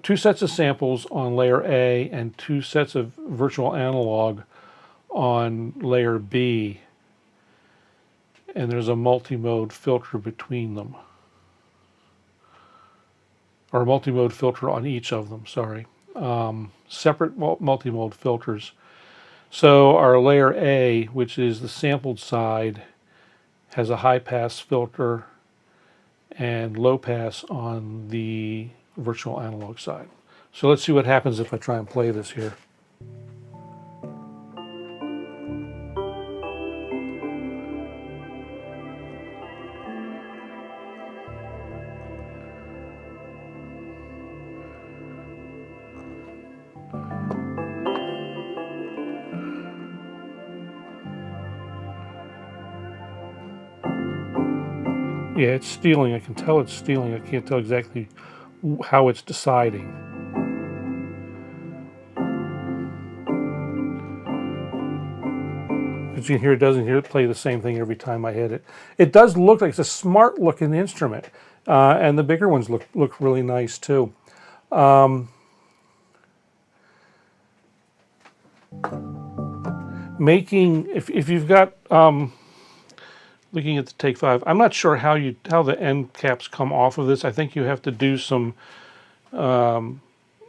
two sets of samples on layer A and 2 sets of virtual analog on layer B, and there's a multi-mode filter between them, or a multi-mode filter on each of them, sorry. Separate multi-mode filters. So our layer A, which is the sampled side, has a high-pass filter and low-pass on the virtual analog side. So let's see what happens if I try and play this here. Yeah, it's stealing. I can tell it's stealing. I can't tell exactly how it's deciding. As you can hear, it doesn't play the same thing every time I hit it. It does look like it's a smart looking instrument, and the bigger ones look really nice too. Making, if you've got, looking at the Take 5, I'm not sure how the end caps come off of this. I think you have to do some, on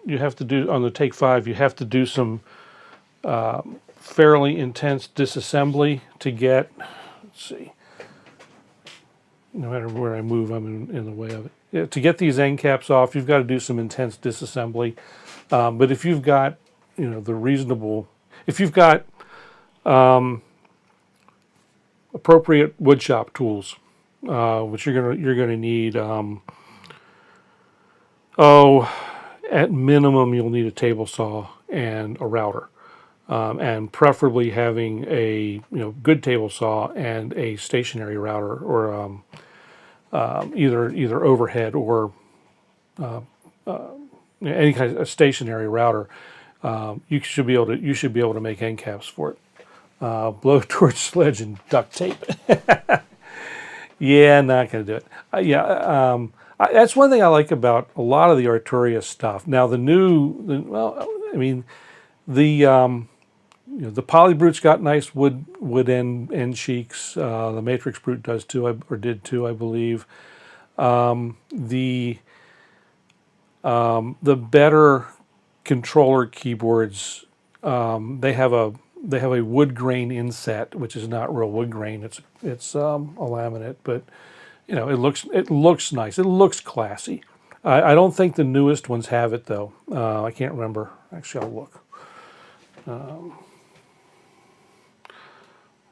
the Take 5, you have to do some fairly intense disassembly to get, let's see, no matter where I move, I'm in the way of it. Yeah, to get these end caps off, you've got to do some intense disassembly. But if you've got, if you've got appropriate woodshop tools, which you're gonna need, at minimum you'll need a table saw and a router. And preferably having a good table saw and a stationary router, or either overhead or any kind of stationary router. You should be able to make end caps for it. Blowtorch sledge and duct tape. Yeah, not gonna do it. That's one thing I like about a lot of the Arturia stuff. Now the the Polybrute's got nice wood end cheeks. The Matrix Brute does too, or did too, I believe. The better controller keyboards, they have a wood grain inset, which is not real wood grain. It's a laminate, but it looks nice. It looks classy. I don't think the newest ones have it though. I can't remember. Actually, I'll look.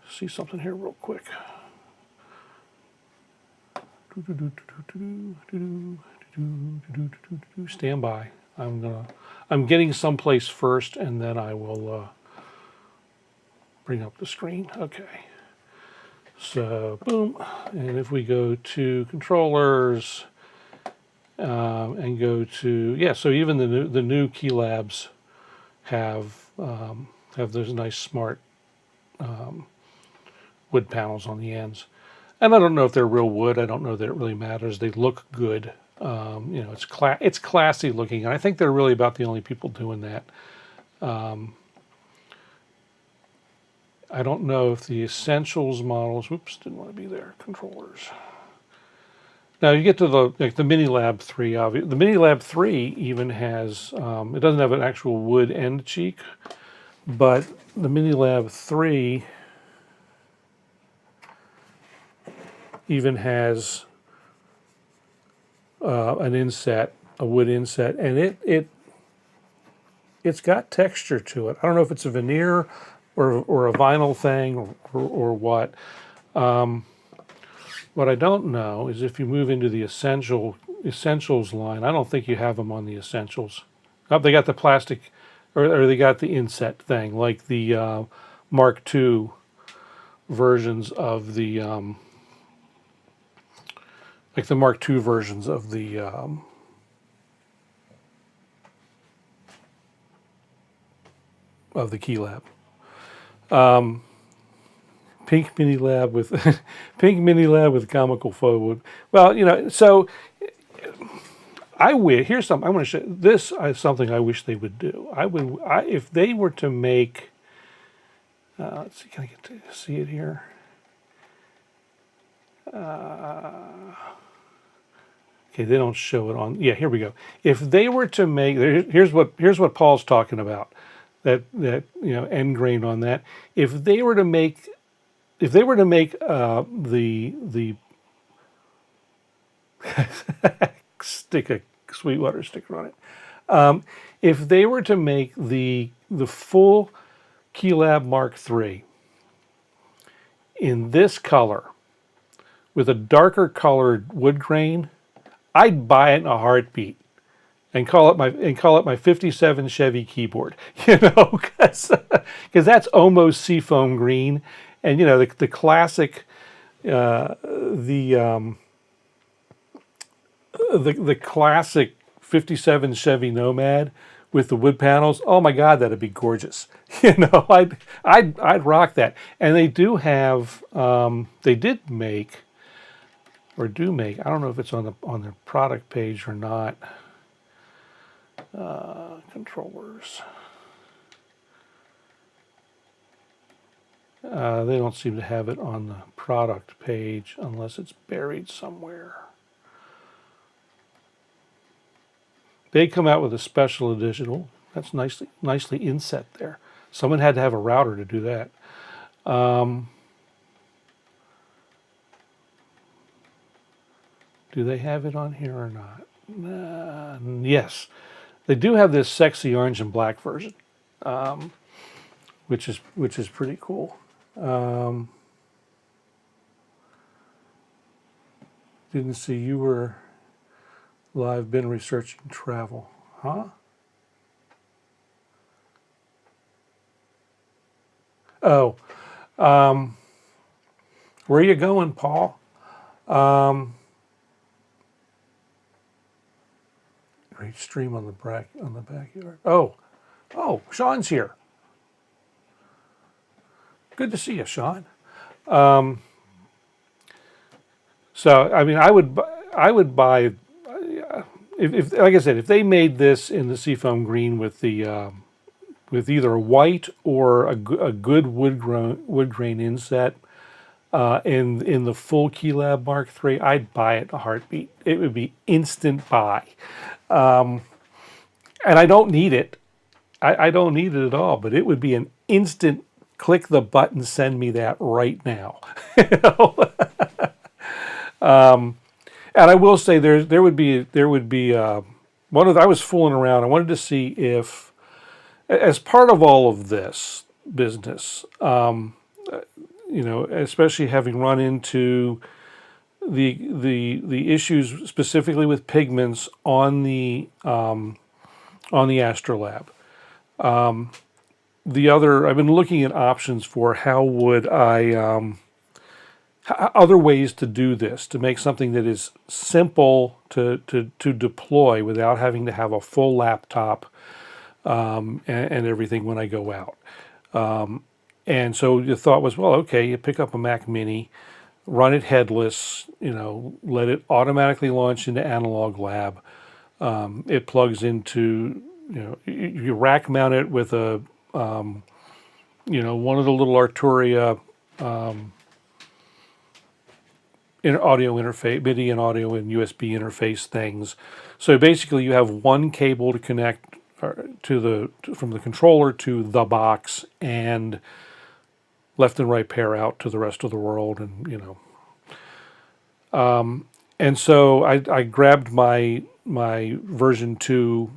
See something here real quick. Stand by. I'm getting someplace first, and then I will bring up the screen. Okay. So boom, and if we go to controllers and go to so even the new Keylabs have those nice smart wood panels on the ends, and I don't know if they're real wood. I don't know that it really matters. They look good. It's classy looking, and I think they're really about the only people doing that. I don't know if the Essentials models, whoops, didn't want to be there, controllers. Now you get to the Minilab 3, the Minilab 3 even has, it doesn't have an actual wood end cheek, but the Minilab 3 even has an inset, a wood inset, and it's got texture to it. I don't know if it's a veneer or a vinyl thing or what. What I don't know is if you move into the Essentials line, I don't think you have them on the Essentials. Oh, they got the plastic, or they got the inset thing, like the Mark II versions of the Mark II versions of the Keylab. Pink Minilab with pink Minilab with comical faux wood. Well, so here's something I want to show. This is something I wish they would do. If they were to make. Let's see, can I get to see it here? Okay, they don't show it on. Yeah, here we go. If they were to make, here's what Paul's talking about. That end grain on that. If they were to make the stick a Sweetwater sticker on it. If they were to make the full Keylab Mark III in this color with a darker colored wood grain, I'd buy it in a heartbeat and call it my '57 Chevy keyboard, because that's almost seafoam green, and the classic the classic '57 Chevy Nomad with the wood panels. Oh my God, that'd be gorgeous. You know, I'd rock that. And they do have they did make or do make. I don't know if it's on their product page or not. Controllers. They don't seem to have it on the product page unless it's buried somewhere. They come out with a special edition. Oh, that's nicely inset there. Someone had to have a router to do that. Do they have it on here or not? Yes, they do have this sexy orange and black version, which is pretty cool. Didn't see you were live. Been researching travel, huh? Oh, where are you going, Paul? Great stream on the backyard. Oh, Sean's here. Good to see you, Sean. So I mean, I would buy if like I said, if they made this in the seafoam green with the with either a white or a good wood grain inset in the full Keylab Mark III, I'd buy it in a heartbeat. It would be instant buy. And I don't need it. I don't need it at all, but it would be an instant click the button, send me that right now. You know? And I will say there would be one of I was fooling around. I wanted to see if, as part of all of this business, you know, especially having run into the issues specifically with pigments on the AstroLab. I've been looking at options for how would I other ways to do this, to make something that is simple to deploy without having to have a full laptop and everything when I go out. And so the thought was, well, okay, you pick up a Mac Mini, run it headless, you know, let it automatically launch into Analog Lab. It plugs into, you know, you rack mount it with a, you know, one of the little Arturia audio interface, MIDI and audio and USB interface things. So basically you have one cable to connect from the controller to the box, and left and right pair out to the rest of the world, and you know. And so I grabbed my version 2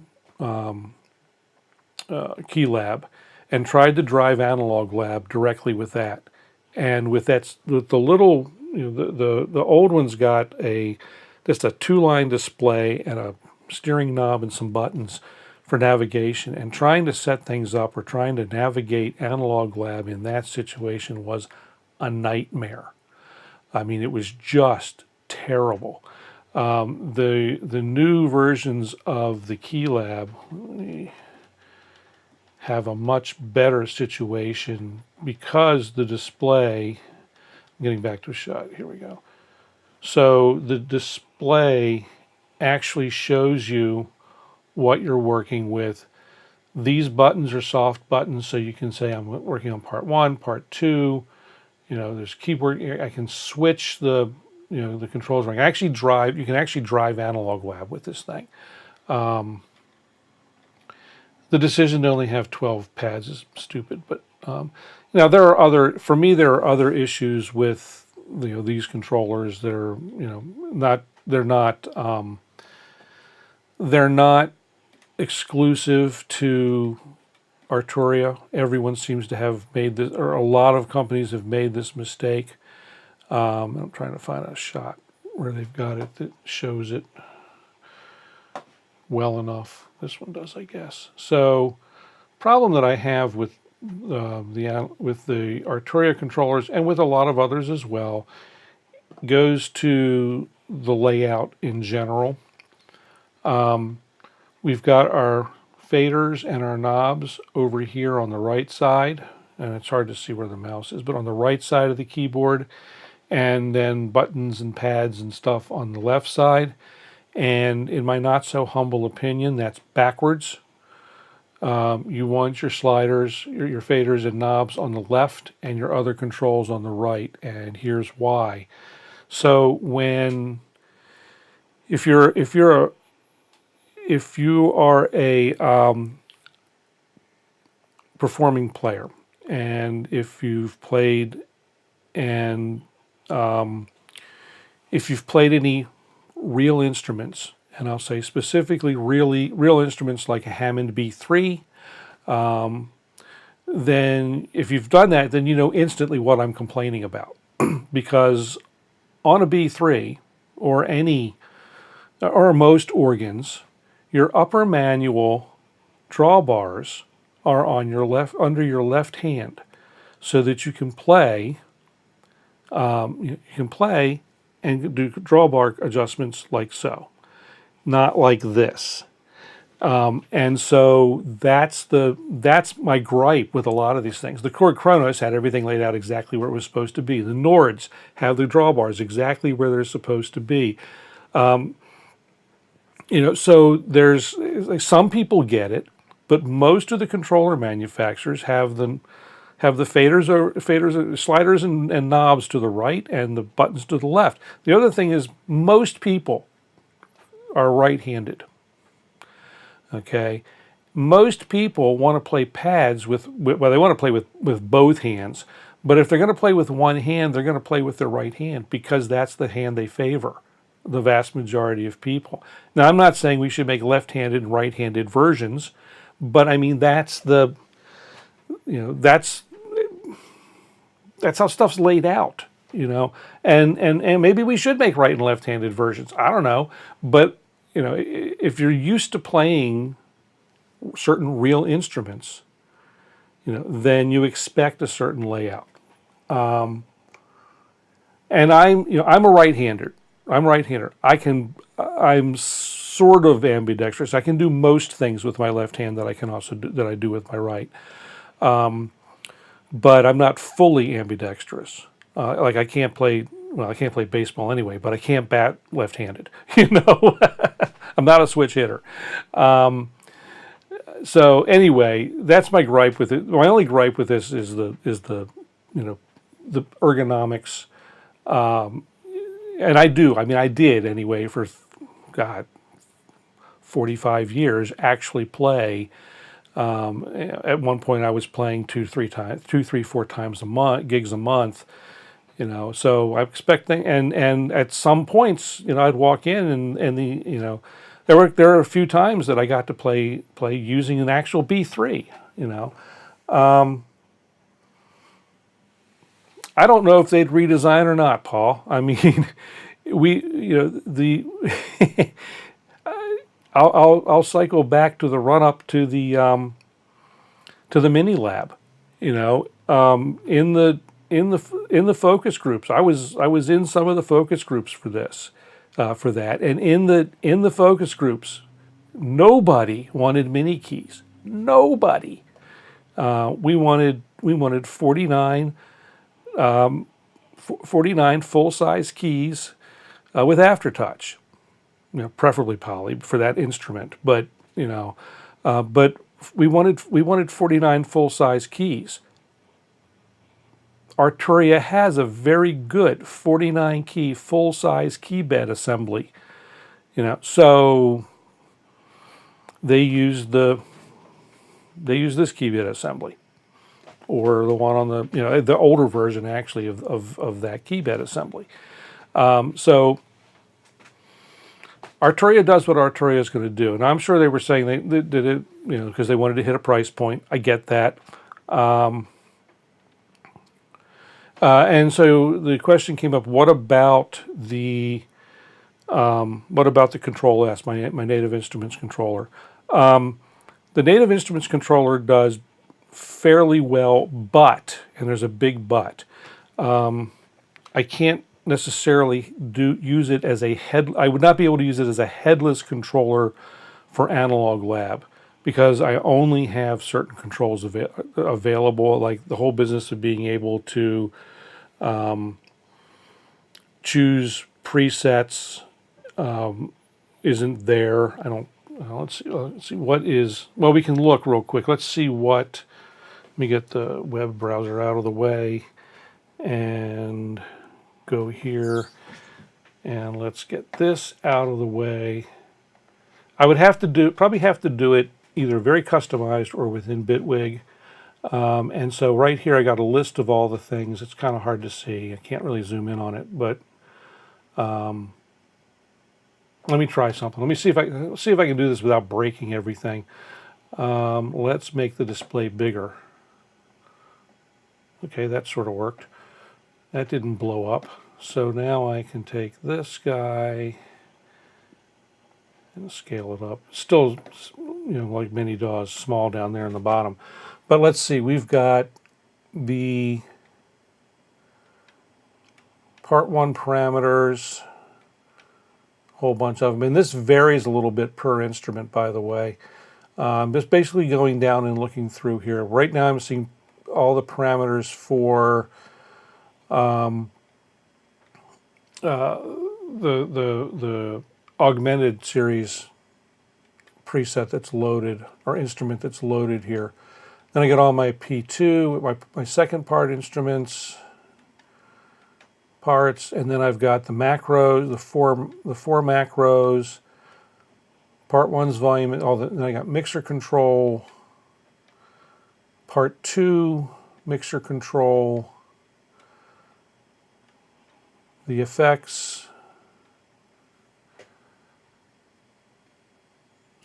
Keylab and tried to drive Analog Lab directly with that. And with the little, you know, the old one's got just a 2-line display and a steering knob and some buttons for navigation, and trying to set things up or trying to navigate Analog Lab in that situation was a nightmare. I mean, it was just terrible. The new versions of the Keylab have a much better situation because the display, I'm getting back to a shot, here we go. So the display actually shows you what you're working with. These buttons are soft buttons, so you can say I'm working on part 1, part 2. You know, there's keyboard. I can switch the, you know, the controls. You can actually drive Analog Lab with this thing. The decision to only have 12 pads is stupid, but now there are other issues with, you know, these controllers that are, you know, they're not exclusive to Arturia. Everyone seems to have made this, or a lot of companies have made this mistake. I'm trying to find a shot where they've got it that shows it well enough. This one does, I guess. So, problem that I have with the Arturia controllers, and with a lot of others as well, goes to the layout in general. We've got our faders and our knobs over here on the right side, and it's hard to see where the mouse is, but on the right side of the keyboard, and then buttons and pads and stuff on the left side. And in my not so humble opinion, that's backwards. You want your sliders, your faders and knobs on the left and your other controls on the right, and here's why. So if you are a performing player, and if you've played any real instruments, and I'll say specifically real instruments like a Hammond B3, then if you've done that, then you know instantly what I'm complaining about. Because on a B3 or most organs, your upper manual drawbars are on your left, under your left hand, so that you can play and do drawbar adjustments like so, not like this. And so that's my gripe with a lot of these things. The Chord Kronos had everything laid out exactly where it was supposed to be. The Nords have the drawbars exactly where they're supposed to be. So there's some people get it, but most of the controller manufacturers have the sliders and knobs to the right and the buttons to the left. The other thing is most people are right-handed. Okay, most people want to play pads they want to play with both hands, but if they're going to play with one hand, they're going to play with their right hand because that's the hand they favor, the vast majority of people. Now, I'm not saying we should make left-handed and right-handed versions, but I mean that's that's how stuff's laid out, and maybe we should make right and left-handed versions. I don't know, but if you're used to playing certain real instruments, then you expect a certain layout. And I'm a right-hander. I'm sort of ambidextrous. I can do most things with my left hand that I do with my right. But I'm not fully ambidextrous. I can't play baseball anyway, but I can't bat left-handed. I'm not a switch hitter. So anyway, that's my gripe with it. My only gripe with this is the ergonomics. And I did anyway for 45 years actually play. At one point I was playing 4 times a month, gigs a month. So I'm expecting, and at some points, I'd walk in and there were a few times that I got to play using an actual B3. I don't know if they'd redesign or not, Paul. I mean, I'll cycle back to the run up to the mini lab. In the focus groups, I was in some of the focus groups for that, and in the focus groups, nobody wanted mini keys. Nobody. We wanted 49 full-size keys with aftertouch, preferably poly for that instrument. But but we wanted 49 full-size keys. Arturia has a very good 49 key full-size key bed assembly. So they use this key bed assembly, or the one on the older version actually of that key bed assembly. So Arturia does what Arturia is going to do, and I'm sure they were saying they did it, because they wanted to hit a price point. I get that. And so the question came up: what about the control S, my Native Instruments controller? The Native Instruments controller does fairly well, but, and there's a big but, I can't necessarily use it as a head. I would not be able to use it as a headless controller for Analog Lab because I only have certain controls available, like the whole business of being able to choose presets isn't there. I don't. Let's see what is. Well, we can look real quick. Let's see what. Let me get the web browser out of the way and go here, and let's get this out of the way. I would have to probably have to do it either very customized or within Bitwig. And so right here I got a list of all the things. It's kind of hard to see. I can't really zoom in on it, but let me try something. Let me see if I can do this without breaking everything. Let's make the display bigger. Okay, that sort of worked. That didn't blow up. So now I can take this guy and scale it up. Still, like mini DAWs, small down there in the bottom. But let's see, we've got the part 1 parameters, a whole bunch of them. And this varies a little bit per instrument, by the way. Just basically going down and looking through here. Right now I'm seeing all the parameters for the augmented series preset that's loaded, or instrument that's loaded here. Then I get all my P2, my second part instruments, parts, and then I've got the macros, the four macros, part 1's volume, and then I got mixer control, part 2 mixer control, the effects,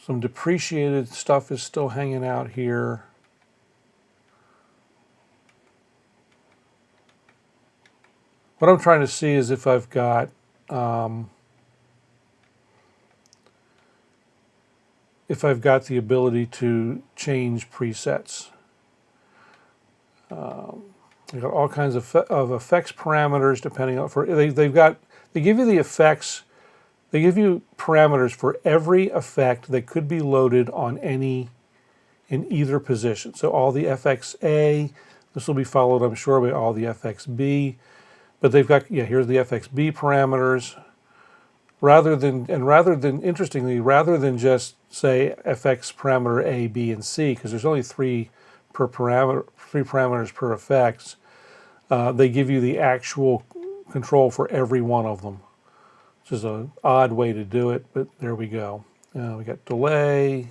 some depreciated stuff is still hanging out here. What I'm trying to see is if I've got the ability to change presets. They've got all kinds of effects parameters depending on they give you the effects. They give you parameters for every effect that could be loaded on in either position. So all the FXA, this will be followed, I'm sure, by all the FXB. But they've got, here's the FXB parameters. Interestingly, rather than just say FX parameter A, B, and C, because there's only three parameters per effects, they give you the actual control for every one of them. Which is an odd way to do it, but there we go. We got delay.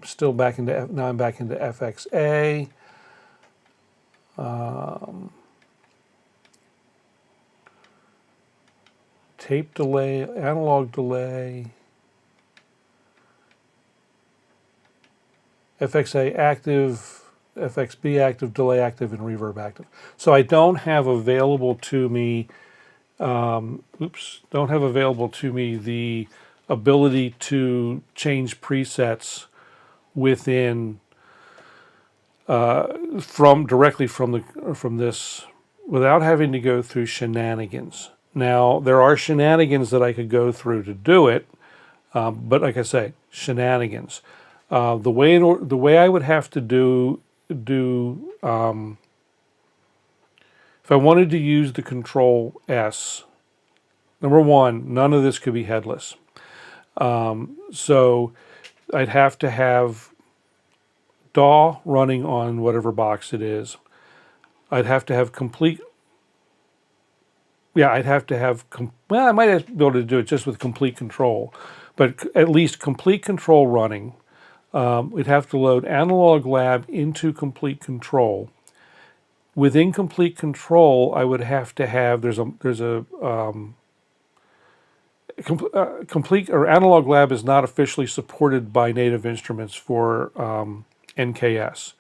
Still back into now I'm back into FXA. Tape delay, analog delay, FXA active, FXB active, delay active, and reverb active. So I don't have available to me, don't have available to me the ability to change presets within directly from this without having to go through shenanigans. Now there are shenanigans that I could go through to do it, but like I say, shenanigans. The way I would have to do if I wanted to use the Control S, number one, none of this could be headless. So I'd have to have DAW running on whatever box it is. I'd have to have complete. Yeah, I'd have to have. Well, I might be able to do it just with complete control, but at least complete control running. We'd have to load Analog Lab into complete control. Within complete control, I would have to have. Complete or Analog Lab is not officially supported by native instruments for NKS.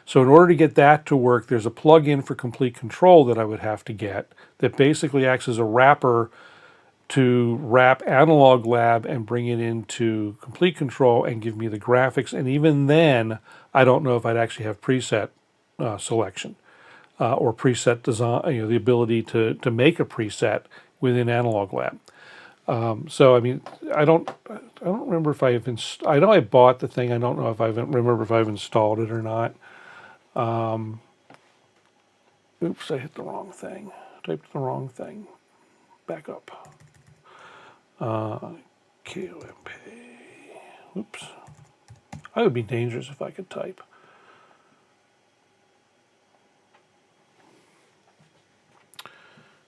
So in order to get that to work, there's a plug-in for complete control that I would have to get that basically acts as a wrapper to wrap Analog Lab and bring it into complete control and give me the graphics. And even then, I don't know if I'd actually have preset selection or preset design, the ability to make a preset within Analog Lab. So I mean, I don't remember if I've I know I bought the thing. I don't know if I remember if I've installed it or not. Oops, I hit the wrong thing. Typed the wrong thing. Back up. KOMP. Oops. I would be dangerous if I could type.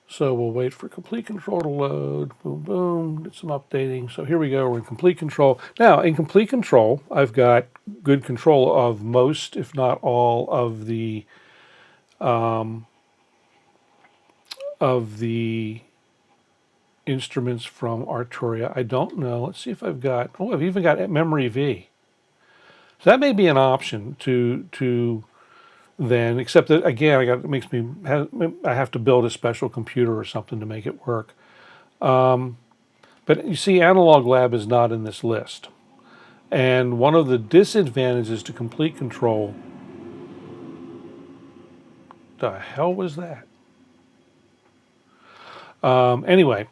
So we'll wait for complete control to load. Boom, boom. Did some updating. So here we go. We're in complete control. Now, in complete control, I've got good control of most, if not all, of the instruments from Arturia. I don't know. Let's see if I've got. Oh, I've even got memory V. So that may be an option to then, except that again, it makes me I have to build a special computer or something to make it work. But you see, Analog Lab is not in this list, and one of the disadvantages to complete control. The hell was that? Anyway,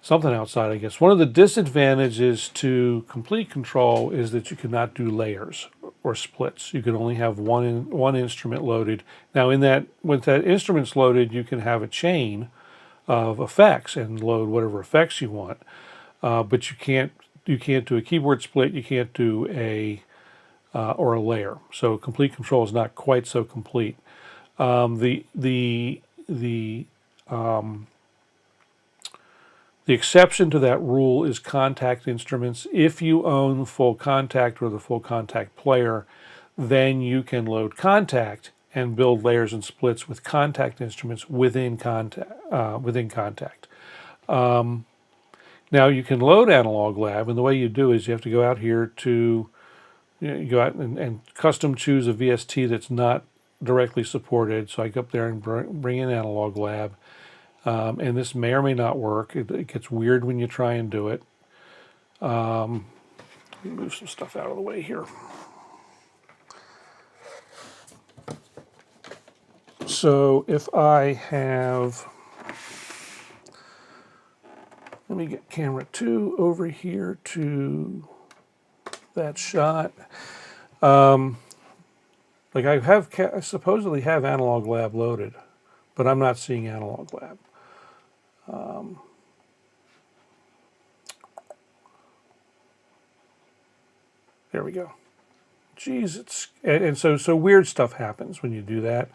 something outside, I guess. One of the disadvantages to complete control is that you cannot do layers or splits. You can only have one instrument loaded. Now, when that instrument's loaded, you can have a chain of effects and load whatever effects you want. But you can't do a keyboard split. You can't do or a layer. So complete control is not quite so complete. The exception to that rule is contact instruments. If you own full contact or the full contact player, then you can load contact and build layers and splits with contact instruments within contact. Now you can load Analog Lab, and the way you do is you have to go out here to you go out and custom choose a VST that's not directly supported. So I go up there and bring in Analog Lab. And this may or may not work. It gets weird when you try and do it. Move some stuff out of the way here. So if I have, let me get camera 2 over here to that shot. Like I supposedly have Analog Lab loaded, but I'm not seeing Analog Lab. There we go. Geez, and so weird stuff happens when you do that,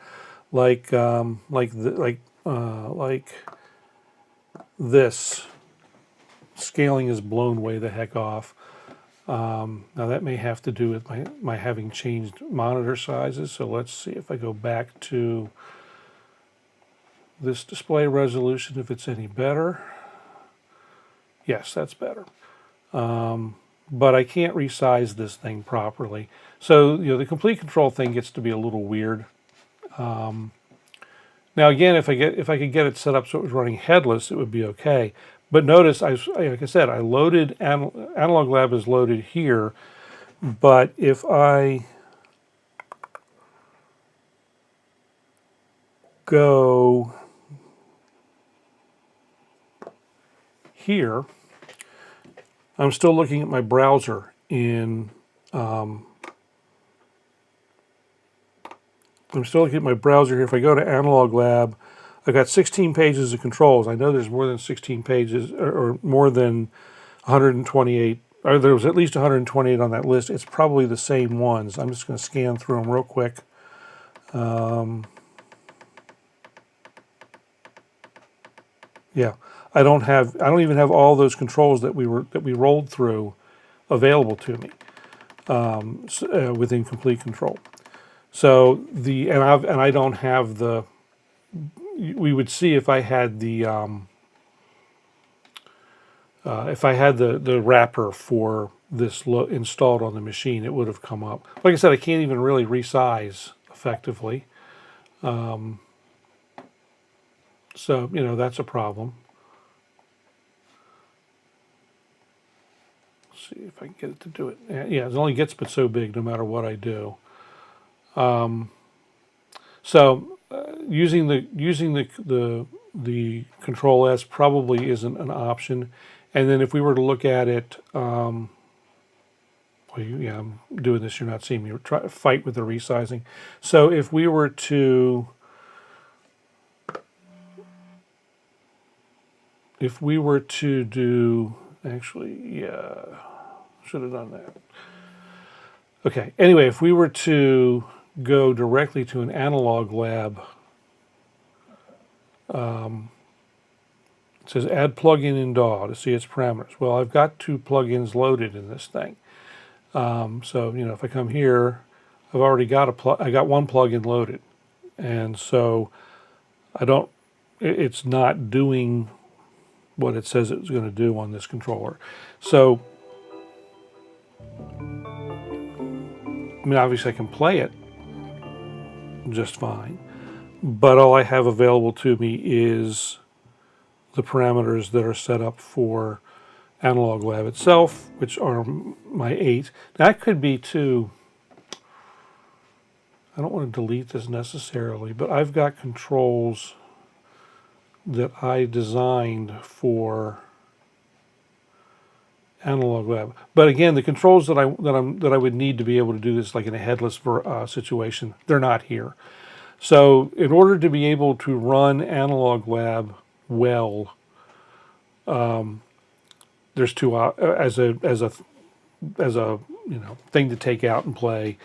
like this scaling is blown way the heck off. Now that may have to do with my having changed monitor sizes. So let's see if I go back to this display resolution, if it's any better. Yes, that's better. But I can't resize this thing properly. So the complete control thing gets to be a little weird. Now again, if I could get it set up so it was running headless, it would be okay. But notice, like I said, I loaded Analog Lab is loaded here. But if I go here, I'm still looking at my browser I'm still looking at my browser here. If I go to Analog Lab, I've got 16 pages of controls. I know there's more than 16 pages, or more than 128, or there was at least 128 on that list. It's probably the same ones. I'm just going to scan through them real quick. Yeah, I don't even have all those controls that we rolled through available to me within complete control. So I don't have the. We would see if I had the wrapper for this installed on the machine, it would have come up. Like I said, I can't even really resize effectively. So that's a problem. Let's see if I can get it to do it. Yeah, it only gets but so big no matter what I do. So using the Control S probably isn't an option. And then if we were to look at it, well, yeah, I'm doing this. You're not seeing me try to fight with the resizing. So if we were to do, actually, yeah, should have done that. Okay. Anyway, if we were to go directly to an analog lab, it says add plugin in DAW to see its parameters. Well, I've got 2 plugins loaded in this thing. So, you know, if I come here, I've already got I got 1 plugin loaded. And so it's not doing what it says it's going to do on this controller. So, I mean, obviously I can play it just fine, but all I have available to me is the parameters that are set up for Analog Lab itself, which are my 8. That could be too, I don't want to delete this necessarily, but I've got controls that I designed for Analog Lab. But again, the controls that I would need to be able to do this, like in a headless situation, they're not here. So in order to be able to run Analog Lab well, there's 2 as a thing to take out and play.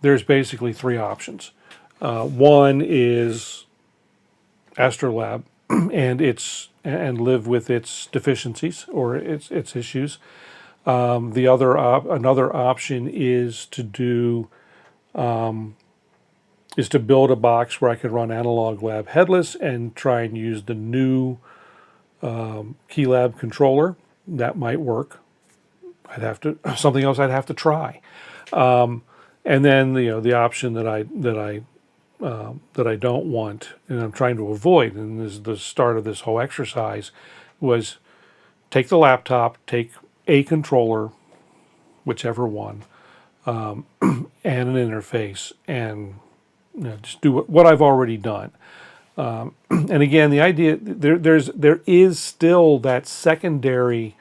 There's basically 3 options. One is AstroLab and live with its deficiencies or its issues. Another option is to do is to build a box where I could run Analog Lab headless and try and use the new Keylab controller. That might work. I'd have to something else I'd have to try. And then the option that I don't want and I'm trying to avoid, and this is the start of this whole exercise, was take the laptop, take a controller, whichever one, and an interface, and just do what I've already done. And again, the idea there is still that secondary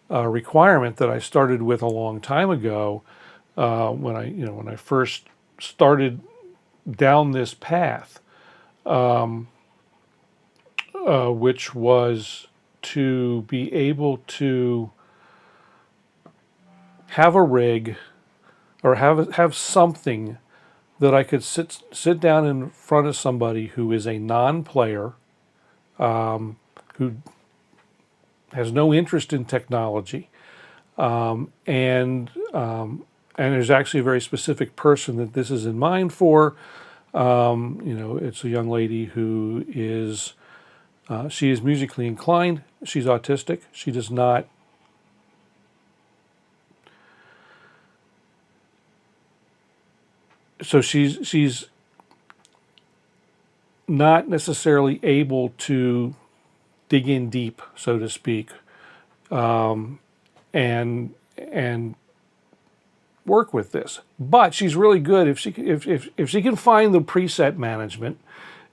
requirement that I started with a long time ago when I first started down this path, which was to be able to have a rig or have something that I could sit down in front of somebody who is a non-player, who has no interest in technology, and there's actually a very specific person that this is in mind for. It's a young lady who is she is musically inclined. She's autistic. She does not. So she's not necessarily able to dig in deep, so to speak, and work with this. But she's really good if she can find the preset management.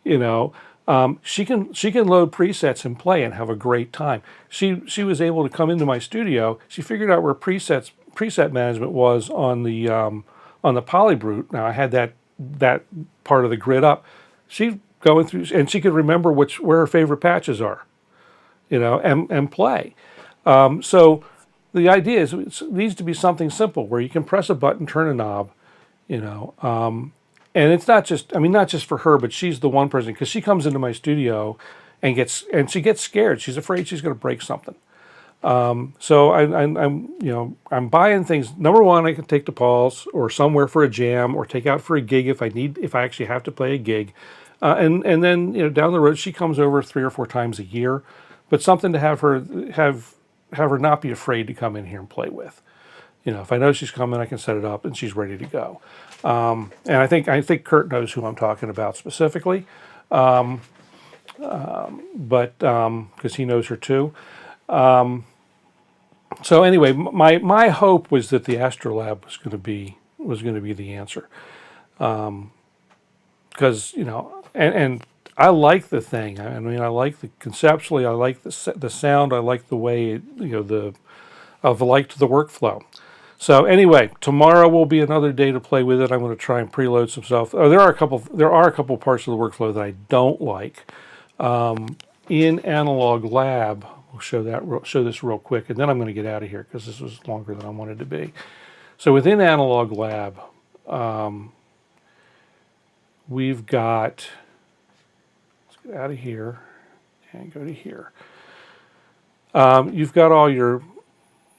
She can load presets and play and have a great time. She was able to come into my studio. She figured out where preset management was on the Polybrute. Now I had that part of the grid up. She going through and she could remember where her favorite patches are, and play. So the idea is it needs to be something simple where you can press a button, turn a knob, and it's not just for her, but she's the one person, because she comes into my studio and she gets scared. She's afraid she's going to break something. So I'm buying things. Number one, I can take to Paul's or somewhere for a jam, or take out for a gig if I actually have to play a gig. And then down the road she comes over 3 or 4 times a year, but something to have her not be afraid to come in here and play with. If I know she's coming, I can set it up and she's ready to go. And I think Kurt knows who I'm talking about specifically, but because he knows her too. So anyway, my hope was that the AstroLab was going to be the answer, because you know, and I like the thing. I mean, I like the conceptually. I like the sound. I like the way it, you know, I've liked the workflow. So anyway, tomorrow will be another day to play with it. I'm going to try and preload some stuff. Oh, there are a couple parts of the workflow that I don't like. In Analog Lab, we'll show this real quick, and then I'm going to get out of here because this was longer than I wanted to be. So within Analog Lab, we've got, let's get out of here and go to here.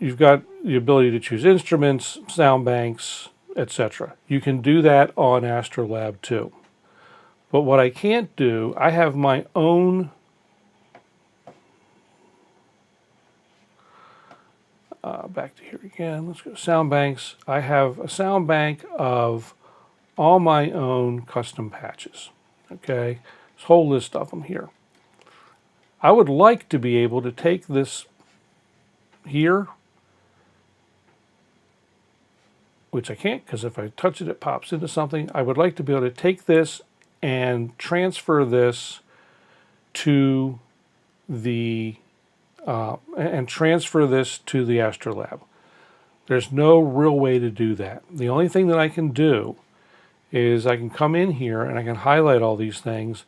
You've got the ability to choose instruments, sound banks, etc. You can do that on AstroLab too. But what I can't do, I have my own back to here again. Let's go to sound banks. I have a sound bank of all my own custom patches. Okay, this whole list of them here. I would like to be able to take this here, which I can't because if I touch it, it pops into something. I would like to be able to take this and transfer this to the AstroLab. There's no real way to do that. The only thing that I can do is I can come in here and I can highlight all these things,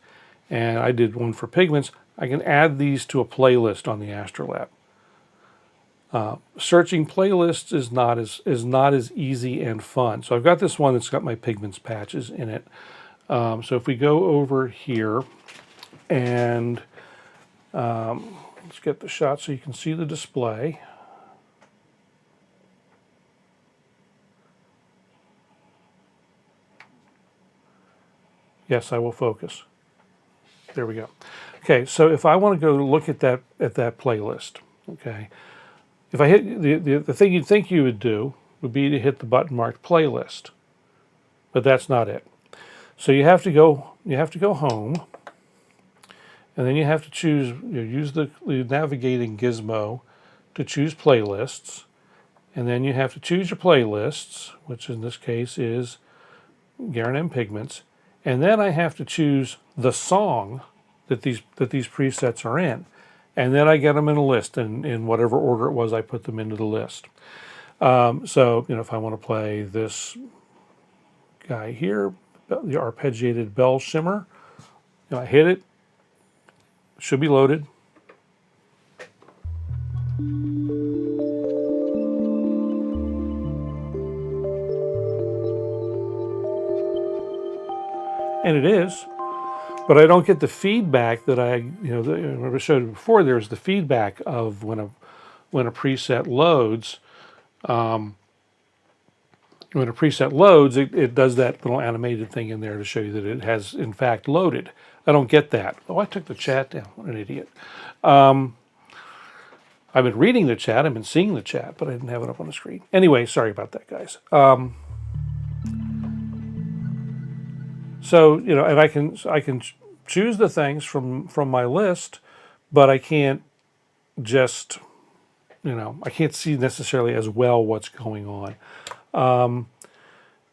and I did one for Pigments. I can add these to a playlist on the AstroLab. Searching playlists is not as easy and fun. So I've got this one that's got my Pigments patches in it. So if we go over here and let's get the shot so you can see the display. Yes, I will focus. There we go. Okay, so if I want to go look at that playlist, okay, if I hit the thing you'd think you would do would be to hit the button marked playlist, but that's not it. So you have to go home, and then you have to choose, use the navigating gizmo to choose playlists, and then you have to choose your playlists, which in this case is GerenM Pigments, and then I have to choose the song that these presets are in, and then I get them in a list, and in whatever order it was, I put them into the list. So if I want to play this guy here, the arpeggiated bell shimmer, I hit it. Should be loaded. And it is, but I don't get the feedback that I showed you before. There's the feedback of when a preset loads. When a preset loads, it does that little animated thing in there to show you that it has in fact loaded. I don't get that. Oh, I took the chat down. What an idiot. I've been reading the chat. I've been seeing the chat, but I didn't have it up on the screen. Anyway, sorry about that, guys. So and I can choose the things from my list, but I can't just I can't see necessarily as well what's going on.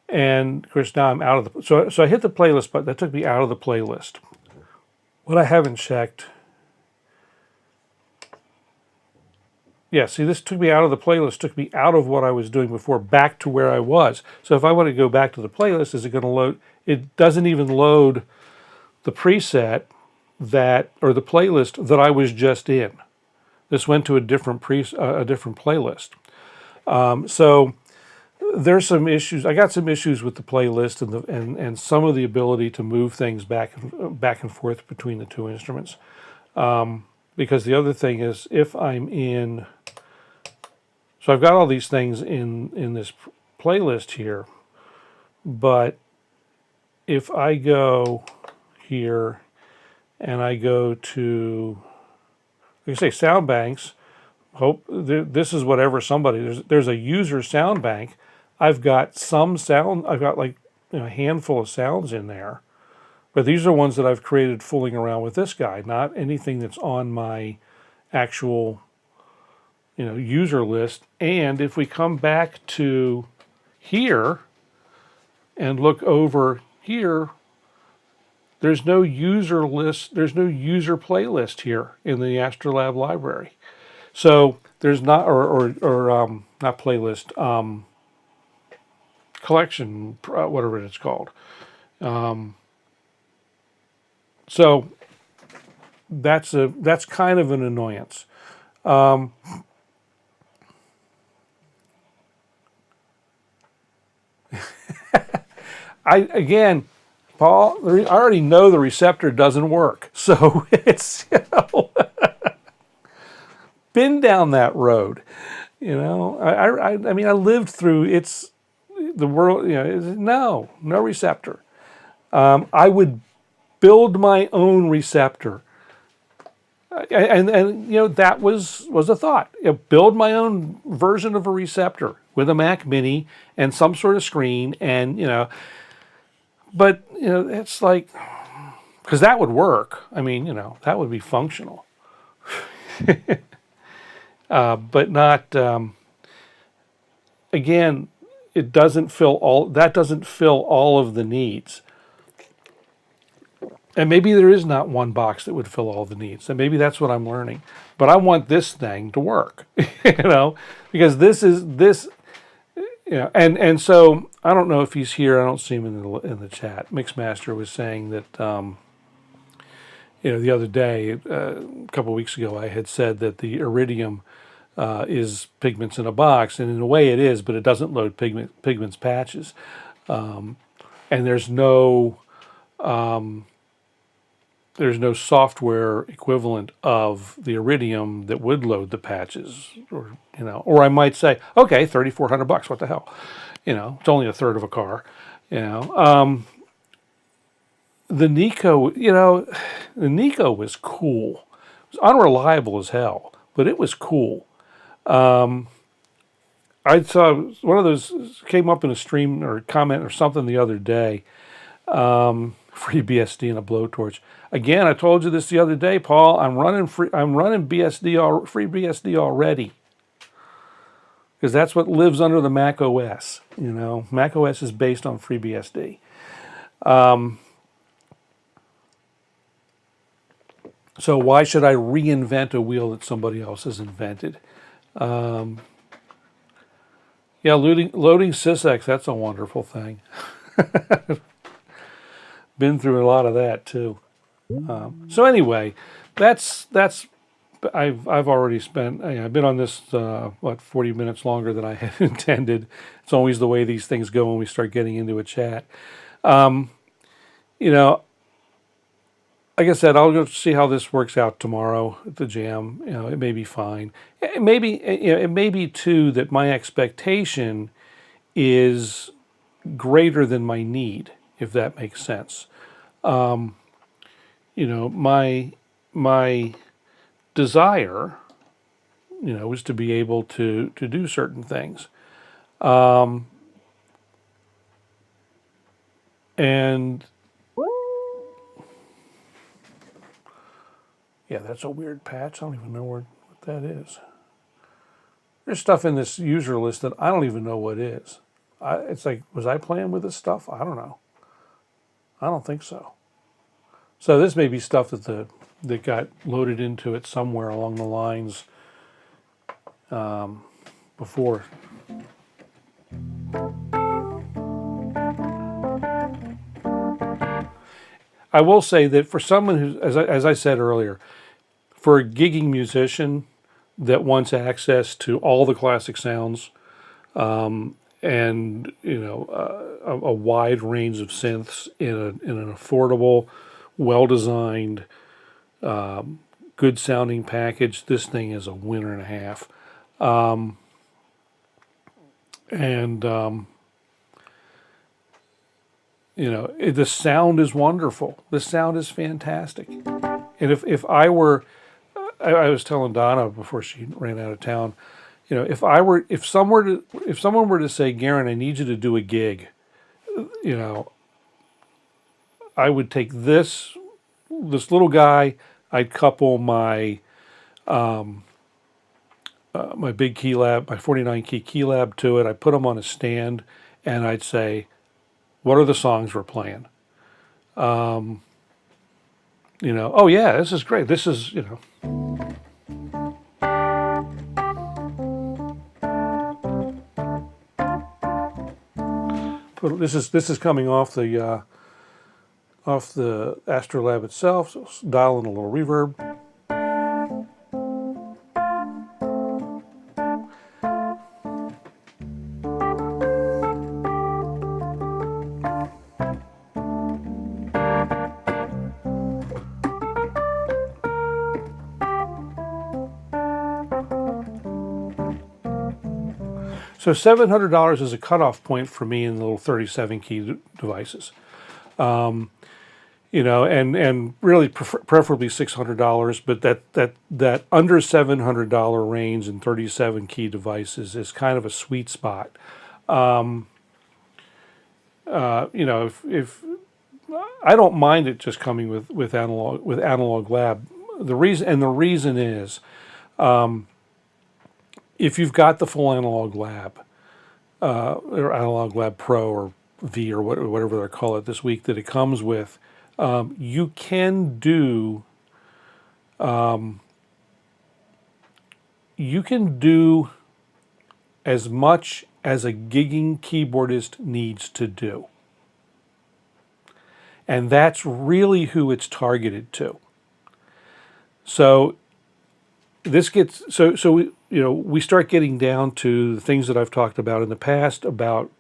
And of course now I'm out of the so I hit the playlist button. That took me out of the playlist. What I haven't checked. Yeah, see, this took me out of the playlist, took me out of what I was doing before, back to where I was. So if I want to go back to the playlist, is it going to load? It doesn't even load the preset or the playlist that I was just in. This went to a different playlist. So there's some issues. I got some issues with the playlist and some of the ability to move things back and forth between the two instruments. Because the other thing is, if I'm in, so I've got all these things in this playlist here, but if I go here and I go to, like I say, sound banks, this is whatever there's a user sound bank. I've got some sound, I've got like a handful of sounds in there. But these are ones that I've created fooling around with this guy, not anything that's on my actual, user list. And if we come back to here and look over here, there's no user list, there's no user playlist here in the AstroLab library. So there's not, not playlist, collection, whatever it's called. So that's kind of an annoyance. Again, Paul, I already know the receptor doesn't work, so it's been down that road. I mean, I lived through the world. No receptor. I would build my own receptor, and that was a thought. Build my own version of a receptor with a Mac Mini and some sort of screen, and but it's like, because that would work. I mean, that would be functional, but not. Again, it doesn't fill all. That doesn't fill all of the needs. And maybe there is not one box that would fill all the needs. And maybe that's what I'm learning. But I want this thing to work, because and so I don't know if he's here. I don't see him in the chat. Mixmaster was saying that, the other day, a couple of weeks ago, I had said that the Iridium is Pigments in a box, and in a way it is, but it doesn't load Pigments patches, and there's no software equivalent of the Iridium that would load the patches, or I might say, okay, $3,400, what the hell, it's only a third of a car, The Nico, the Nico was cool. It was unreliable as hell, but it was cool. I saw one of those came up in a stream or comment or something the other day. Free BSD and a blowtorch. Again, I told you this the other day, Paul. I'm running free BSD already, because that's what lives under the Mac OS. Mac OS is based on free BSD. So why should I reinvent a wheel that somebody else has invented? Yeah, loading SysX, that's a wonderful thing. Been through a lot of that too. So anyway, I've already spent. I've been on this 40 minutes longer than I had intended. It's always the way these things go when we start getting into a chat. Like I said, I'll go see how this works out tomorrow at the jam. It may be fine. It may be too that my expectation is greater than my need, if that makes sense. My desire, is to be able to do certain things. And yeah, that's a weird patch. I don't even know what that is. There's stuff in this user list that I don't even know what is. It's like, was I playing with this stuff? I don't know. I don't think so. So this may be stuff that got loaded into it somewhere along the lines before. I will say that for someone who, as I said earlier, for a gigging musician that wants access to all the classic sounds, and a wide range of synths in an affordable, well-designed, good sounding package, this thing is a winner and a half. The sound is wonderful. The sound is fantastic. And if I were, I was telling Donna before she ran out of town, if someone were to say, Garen, I need you to do a gig, I would take this little guy, I'd couple my my big key lab, my 49 key lab to it. I put them on a stand, and I'd say, what are the songs we're playing? You know, oh yeah, this is great. This is, you know, this is coming off the AstroLab itself. So dial in a little reverb. So $700 is a cutoff point for me in the little 37 key devices. You know, and really preferably $600, but that under $700 range in 37 key devices is kind of a sweet spot. You know, if I don't mind it just coming with analog lab. The reason is, if you've got the full analog lab, or analog lab pro or V or whatever they call it this week that it comes with, you can do as much as a gigging keyboardist needs to do. And that's really who it's targeted to. So this gets, we, you know, we start getting down to the things that I've talked about in the past about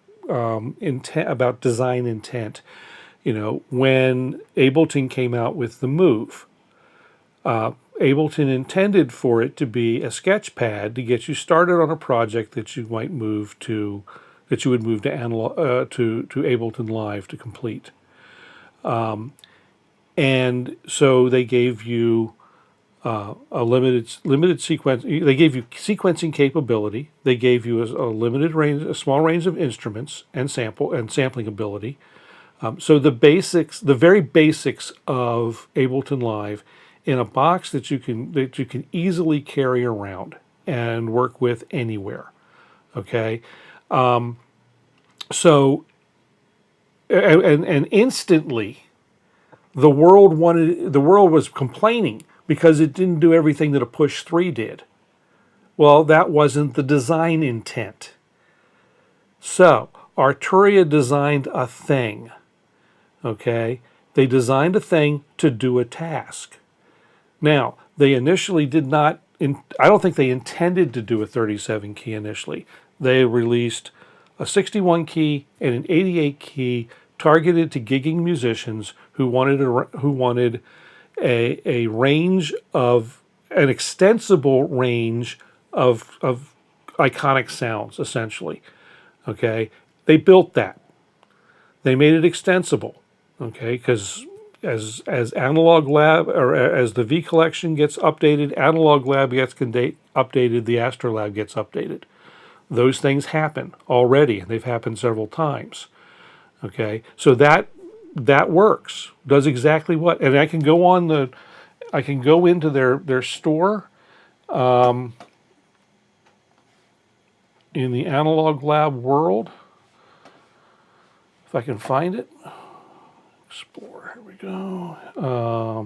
intent, about design intent. You know, when Ableton came out with the Move, Ableton intended for it to be a sketch pad to get you started on a project that you might move to, that you would move to analog, to Ableton Live to complete. And so they gave you a limited sequence. They gave you sequencing capability. They gave you a limited range, a small range of instruments and sampling ability. So the basics, the very basics of Ableton Live, in a box that you can easily carry around and work with anywhere. Okay, so and instantly, the world was complaining because it didn't do everything that a Push 3 did. Well, that wasn't the design intent. So Arturia designed a thing. Okay, they designed a thing to do a task. Now, they initially did not, I don't think they intended to do a 37 key initially. They released a 61 key and an 88 key targeted to gigging musicians who wanted a range of, an extensible range of iconic sounds, essentially. Okay, they built that. They made it extensible. Okay, because as Analog Lab, or as the V collection gets updated, Analog Lab gets updated, the AstroLab gets updated. Those things happen already, and they've happened several times. Okay, so that works, does exactly what, and I can go into their store in the Analog Lab world, if I can find it. Explore, here we go.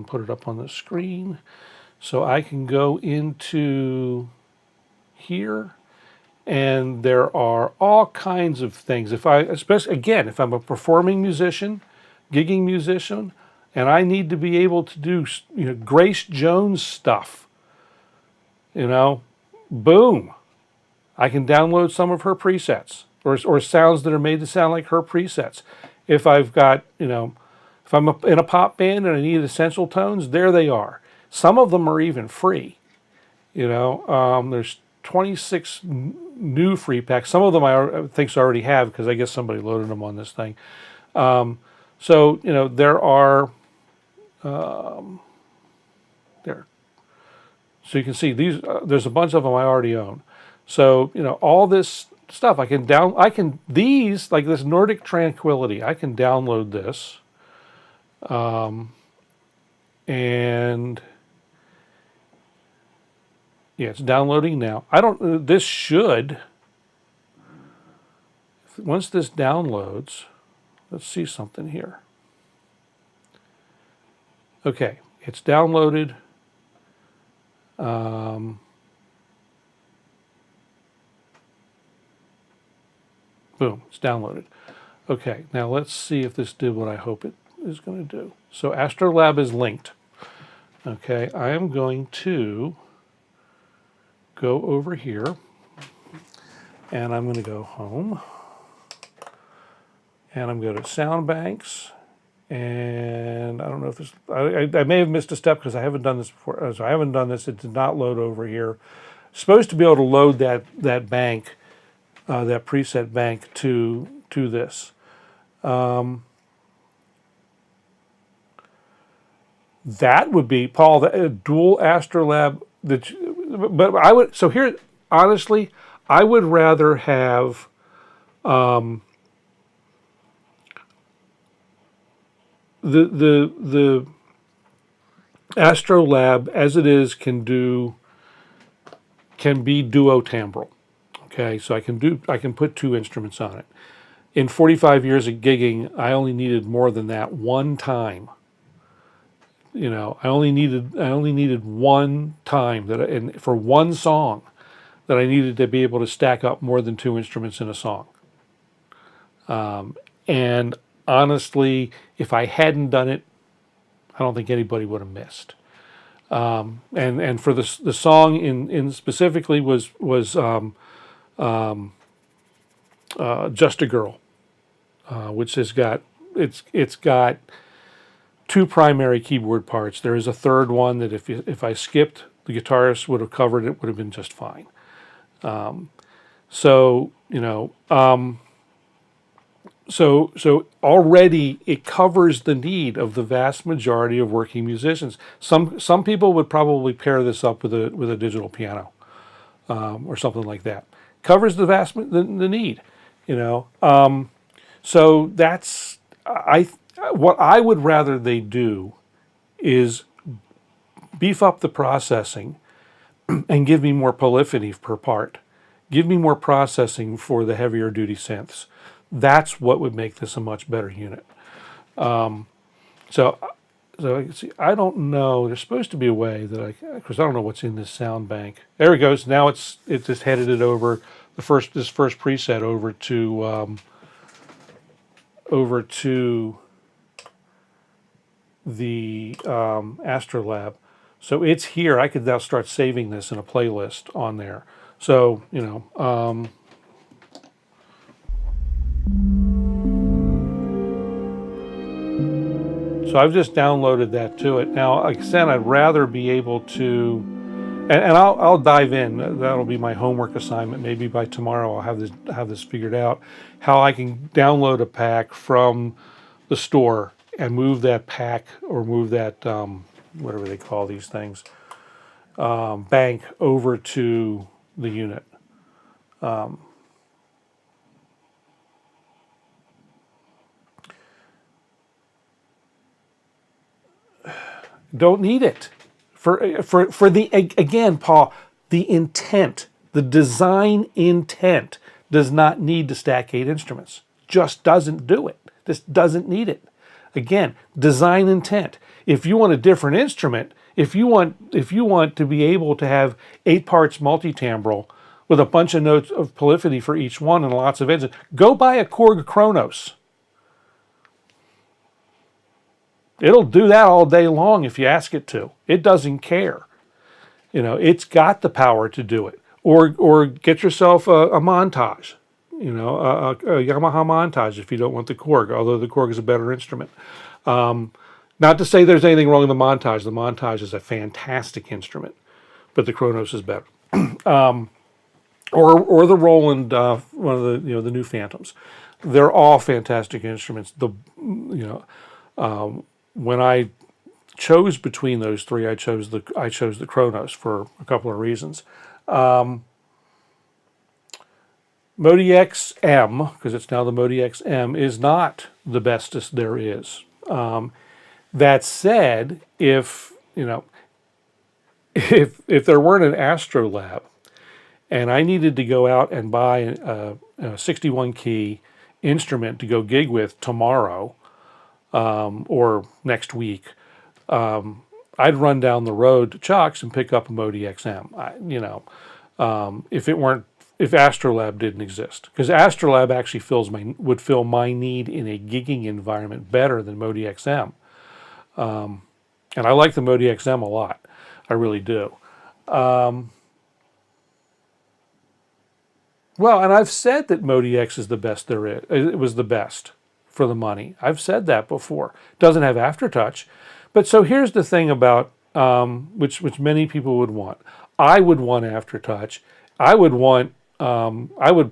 Put it up on the screen. So I can go into here, and there are all kinds of things. Especially again, if I'm a performing musician, gigging musician, and I need to be able to do, you know, Grace Jones stuff, you know, boom, I can download some of her presets, or sounds that are made to sound like her presets. If I've got, you know, if I'm in a pop band and I need essential tones, there they are. Some of them are even free. You know, there's 26 new free packs. Some of them I think I already have because I guess somebody loaded them on this thing. So, you know, there are, there. So you can see these, there's a bunch of them I already own. So, you know, all this stuff these, like this Nordic Tranquility, I can download this. And yeah, it's downloading now. This should, once this downloads, let's see something here. Okay, It's downloaded. Boom, it's downloaded. Okay, now let's see if this did what I hope it is going to do. So AstroLab is linked. Okay, I am going to go over here, and I'm going to go home, and I'm going to go to sound banks, and I don't know if this, I may have missed a step because I haven't done this before. So I haven't done this. It did not load over here. Supposed to be able to load that bank, that preset bank to this. That would be, Paul, the dual AstroLab. But I would, so here, honestly, I would rather have the AstroLab as it is can be duo timbral. Okay, so I can put two instruments on it. In 45 years of gigging, I only needed more than that one time. You know, I only needed one time and for one song that I needed to be able to stack up more than two instruments in a song. And honestly, if I hadn't done it, I don't think anybody would have missed. And for the song in specifically was Just a Girl, which has got it's got two primary keyboard parts. There is a third one that if I skipped, the guitarist would have covered it, would have been just fine. So you know, so already it covers the need of the vast majority of working musicians. Some people would probably pair this up with a digital piano or something like that. Covers the need, you know. So that's what I would rather they do is beef up the processing and give me more polyphony per part. Give me more processing for the heavier duty synths. That's what would make this a much better unit. So see, I don't know. There's supposed to be a way that because I don't know what's in this sound bank. There it goes. Now it just headed it over this first preset over to the AstroLab. So it's here. I could now start saving this in a playlist on there. So you know. So I've just downloaded that to it. Now, like I said, I'd rather be able to, and I'll dive in. That'll be my homework assignment. Maybe by tomorrow I'll have this figured out. How I can download a pack from the store and move that pack or move that whatever they call these things bank over to the unit. Don't need it for the, again, Paul, the intent, the design intent does not need to stack 8 instruments. Just doesn't do it. Just doesn't need it. Again, design intent. If you want a different instrument, if you want to be able to have 8 parts multi-timbral with a bunch of notes of polyphony for each one and lots of edges, go buy a Korg Kronos. It'll do that all day long if you ask it to. It doesn't care. You know, it's got the power to do it. Or get yourself a montage. You know, a Yamaha montage if you don't want the Korg, although the Korg is a better instrument. Not to say there's anything wrong with the montage. The montage is a fantastic instrument, but the Kronos is better. Or the Roland, one of the the new Phantoms. They're all fantastic instruments. When I chose between those three, I chose the Kronos for a couple of reasons. Modi X-M, because it's now the Modi X-M, is not the bestest there is. That said, if there weren't an AstroLab, and I needed to go out and buy a 61 key instrument to go gig with tomorrow, or next week, I'd run down the road to Chuck's and pick up a Modi XM. If AstroLab didn't exist, because AstroLab actually would fill my need in a gigging environment better than Modi XM. And I like the Modi XM a lot. I really do. Well, and I've said that Modi X is the best there is. It was the best for the money. I've said that before. Doesn't have aftertouch. But so here's the thing about, which many people would want. I would want aftertouch. I would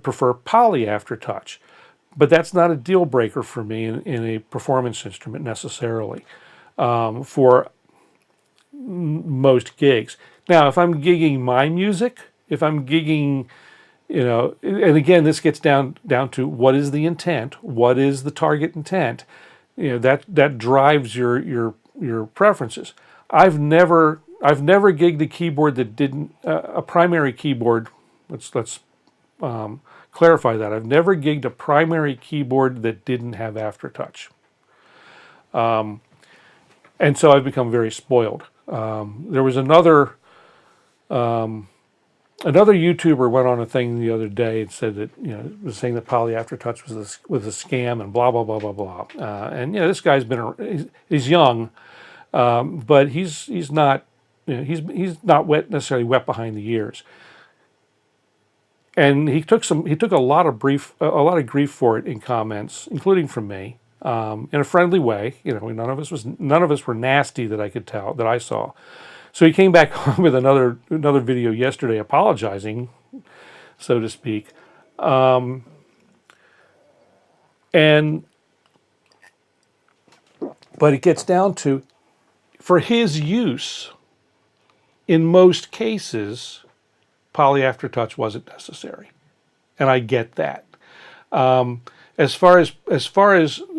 prefer poly aftertouch. But that's not a deal breaker for me in a performance instrument necessarily for most gigs. Now, if I'm gigging my music, if I'm gigging, and again, this gets down to what is the intent, what is the target intent, that drives your preferences. I've never gigged a keyboard that didn't a primary keyboard. Let's clarify that. I've never gigged a primary keyboard that didn't have aftertouch. And so I've become very spoiled. There was another YouTuber went on a thing the other day and said that was saying that poly aftertouch was a scam and blah blah blah blah blah. And this guy's he's young, but he's not he's not necessarily wet behind the ears. And he took a lot of grief for it in comments, including from me, in a friendly way. None of us were nasty that I could tell, that I saw. So he came back home with another video yesterday, apologizing, so to speak, but it gets down to, for his use, in most cases, poly aftertouch wasn't necessary, and I get that. As far as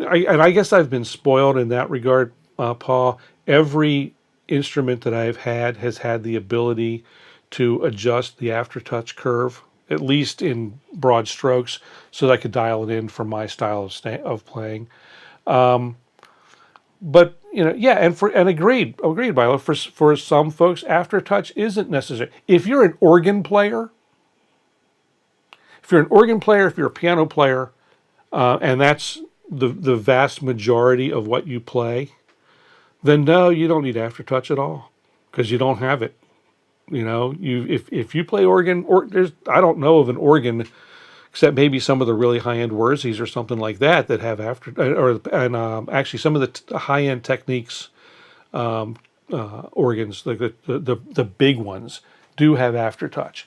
I guess I've been spoiled in that regard, Paul. Every instrument that I've had has had the ability to adjust the aftertouch curve, at least in broad strokes, so that I could dial it in for my style of playing. But and agreed, Viola. For some folks, aftertouch isn't necessary. If you're an organ player, if you're a piano player, and that's the vast majority of what you play, then no, you don't need aftertouch at all, because you don't have it. If you play organ, I don't know of an organ, except maybe some of the really high-end Worzies or something like that have actually some of the high-end Techniques organs, like the big ones, do have aftertouch.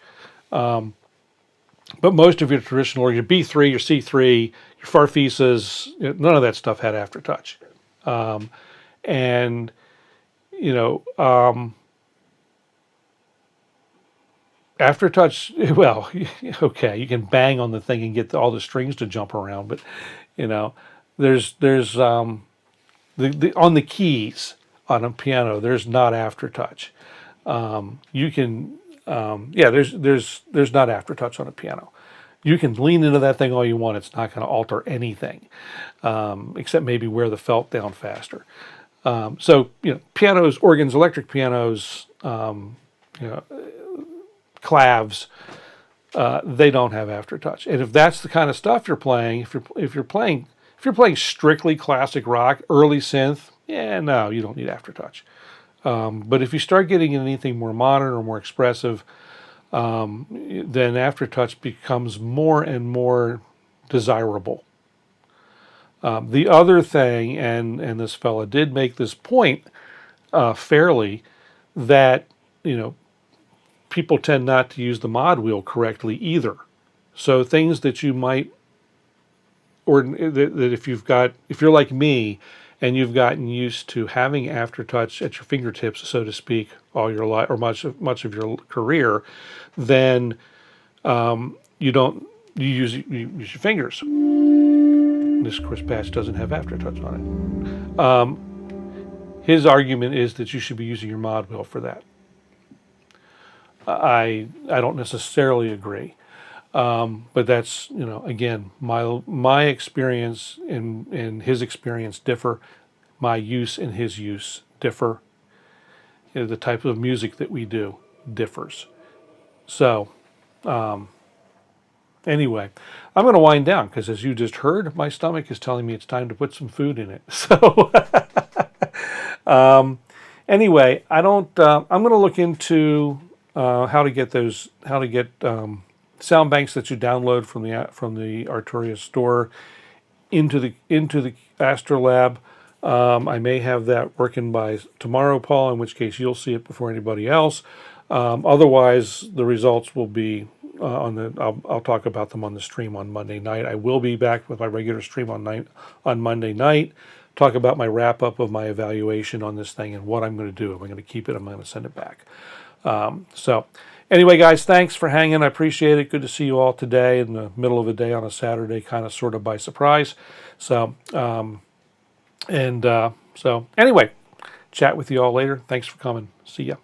But most of your traditional organs, your B3, your C3, your Farfisas, none of that stuff had aftertouch. Aftertouch, well, okay, you can bang on the thing and get all the strings to jump around, but there's on the keys on a piano, there's not aftertouch. There's not aftertouch on a piano. You can lean into that thing all you want; it's not going to alter anything, except maybe wear the felt down faster. So pianos, organs, electric pianos, clavs, they don't have aftertouch. And if that's the kind of stuff you're playing, if you're playing strictly classic rock, early synth, no, you don't need aftertouch. But if you start getting into anything more modern or more expressive, then aftertouch becomes more and more desirable. The other thing, and this fella did make this point fairly, that people tend not to use the mod wheel correctly either. So things that you might, or that if you're like me and you've gotten used to having aftertouch at your fingertips, so to speak, all your life or much of your career, then you use your fingers. This, of course, patch doesn't have aftertouch on it. His argument is that you should be using your mod wheel for that. I don't necessarily agree, but that's again my experience and his experience differ, my use and his use differ, the type of music that we do differs. So anyway, I'm going to wind down because, as you just heard, my stomach is telling me it's time to put some food in it. So anyway, I don't. I'm going to look into how to get sound banks that you download from the Arturia store into the AstroLab. I may have that working by tomorrow, Paul, in which case you'll see it before anybody else. Otherwise, the results will be I'll talk about them on the stream on Monday night. I will be back with my regular stream on Monday night. Talk about my wrap up of my evaluation on this thing and what I'm going to do. Am I going to keep it? Am I going to send it back? So anyway, guys, thanks for hanging. I appreciate it. Good to see you all today in the middle of the day on a Saturday, kind of sort of by surprise. So, so anyway, chat with you all later. Thanks for coming. See ya.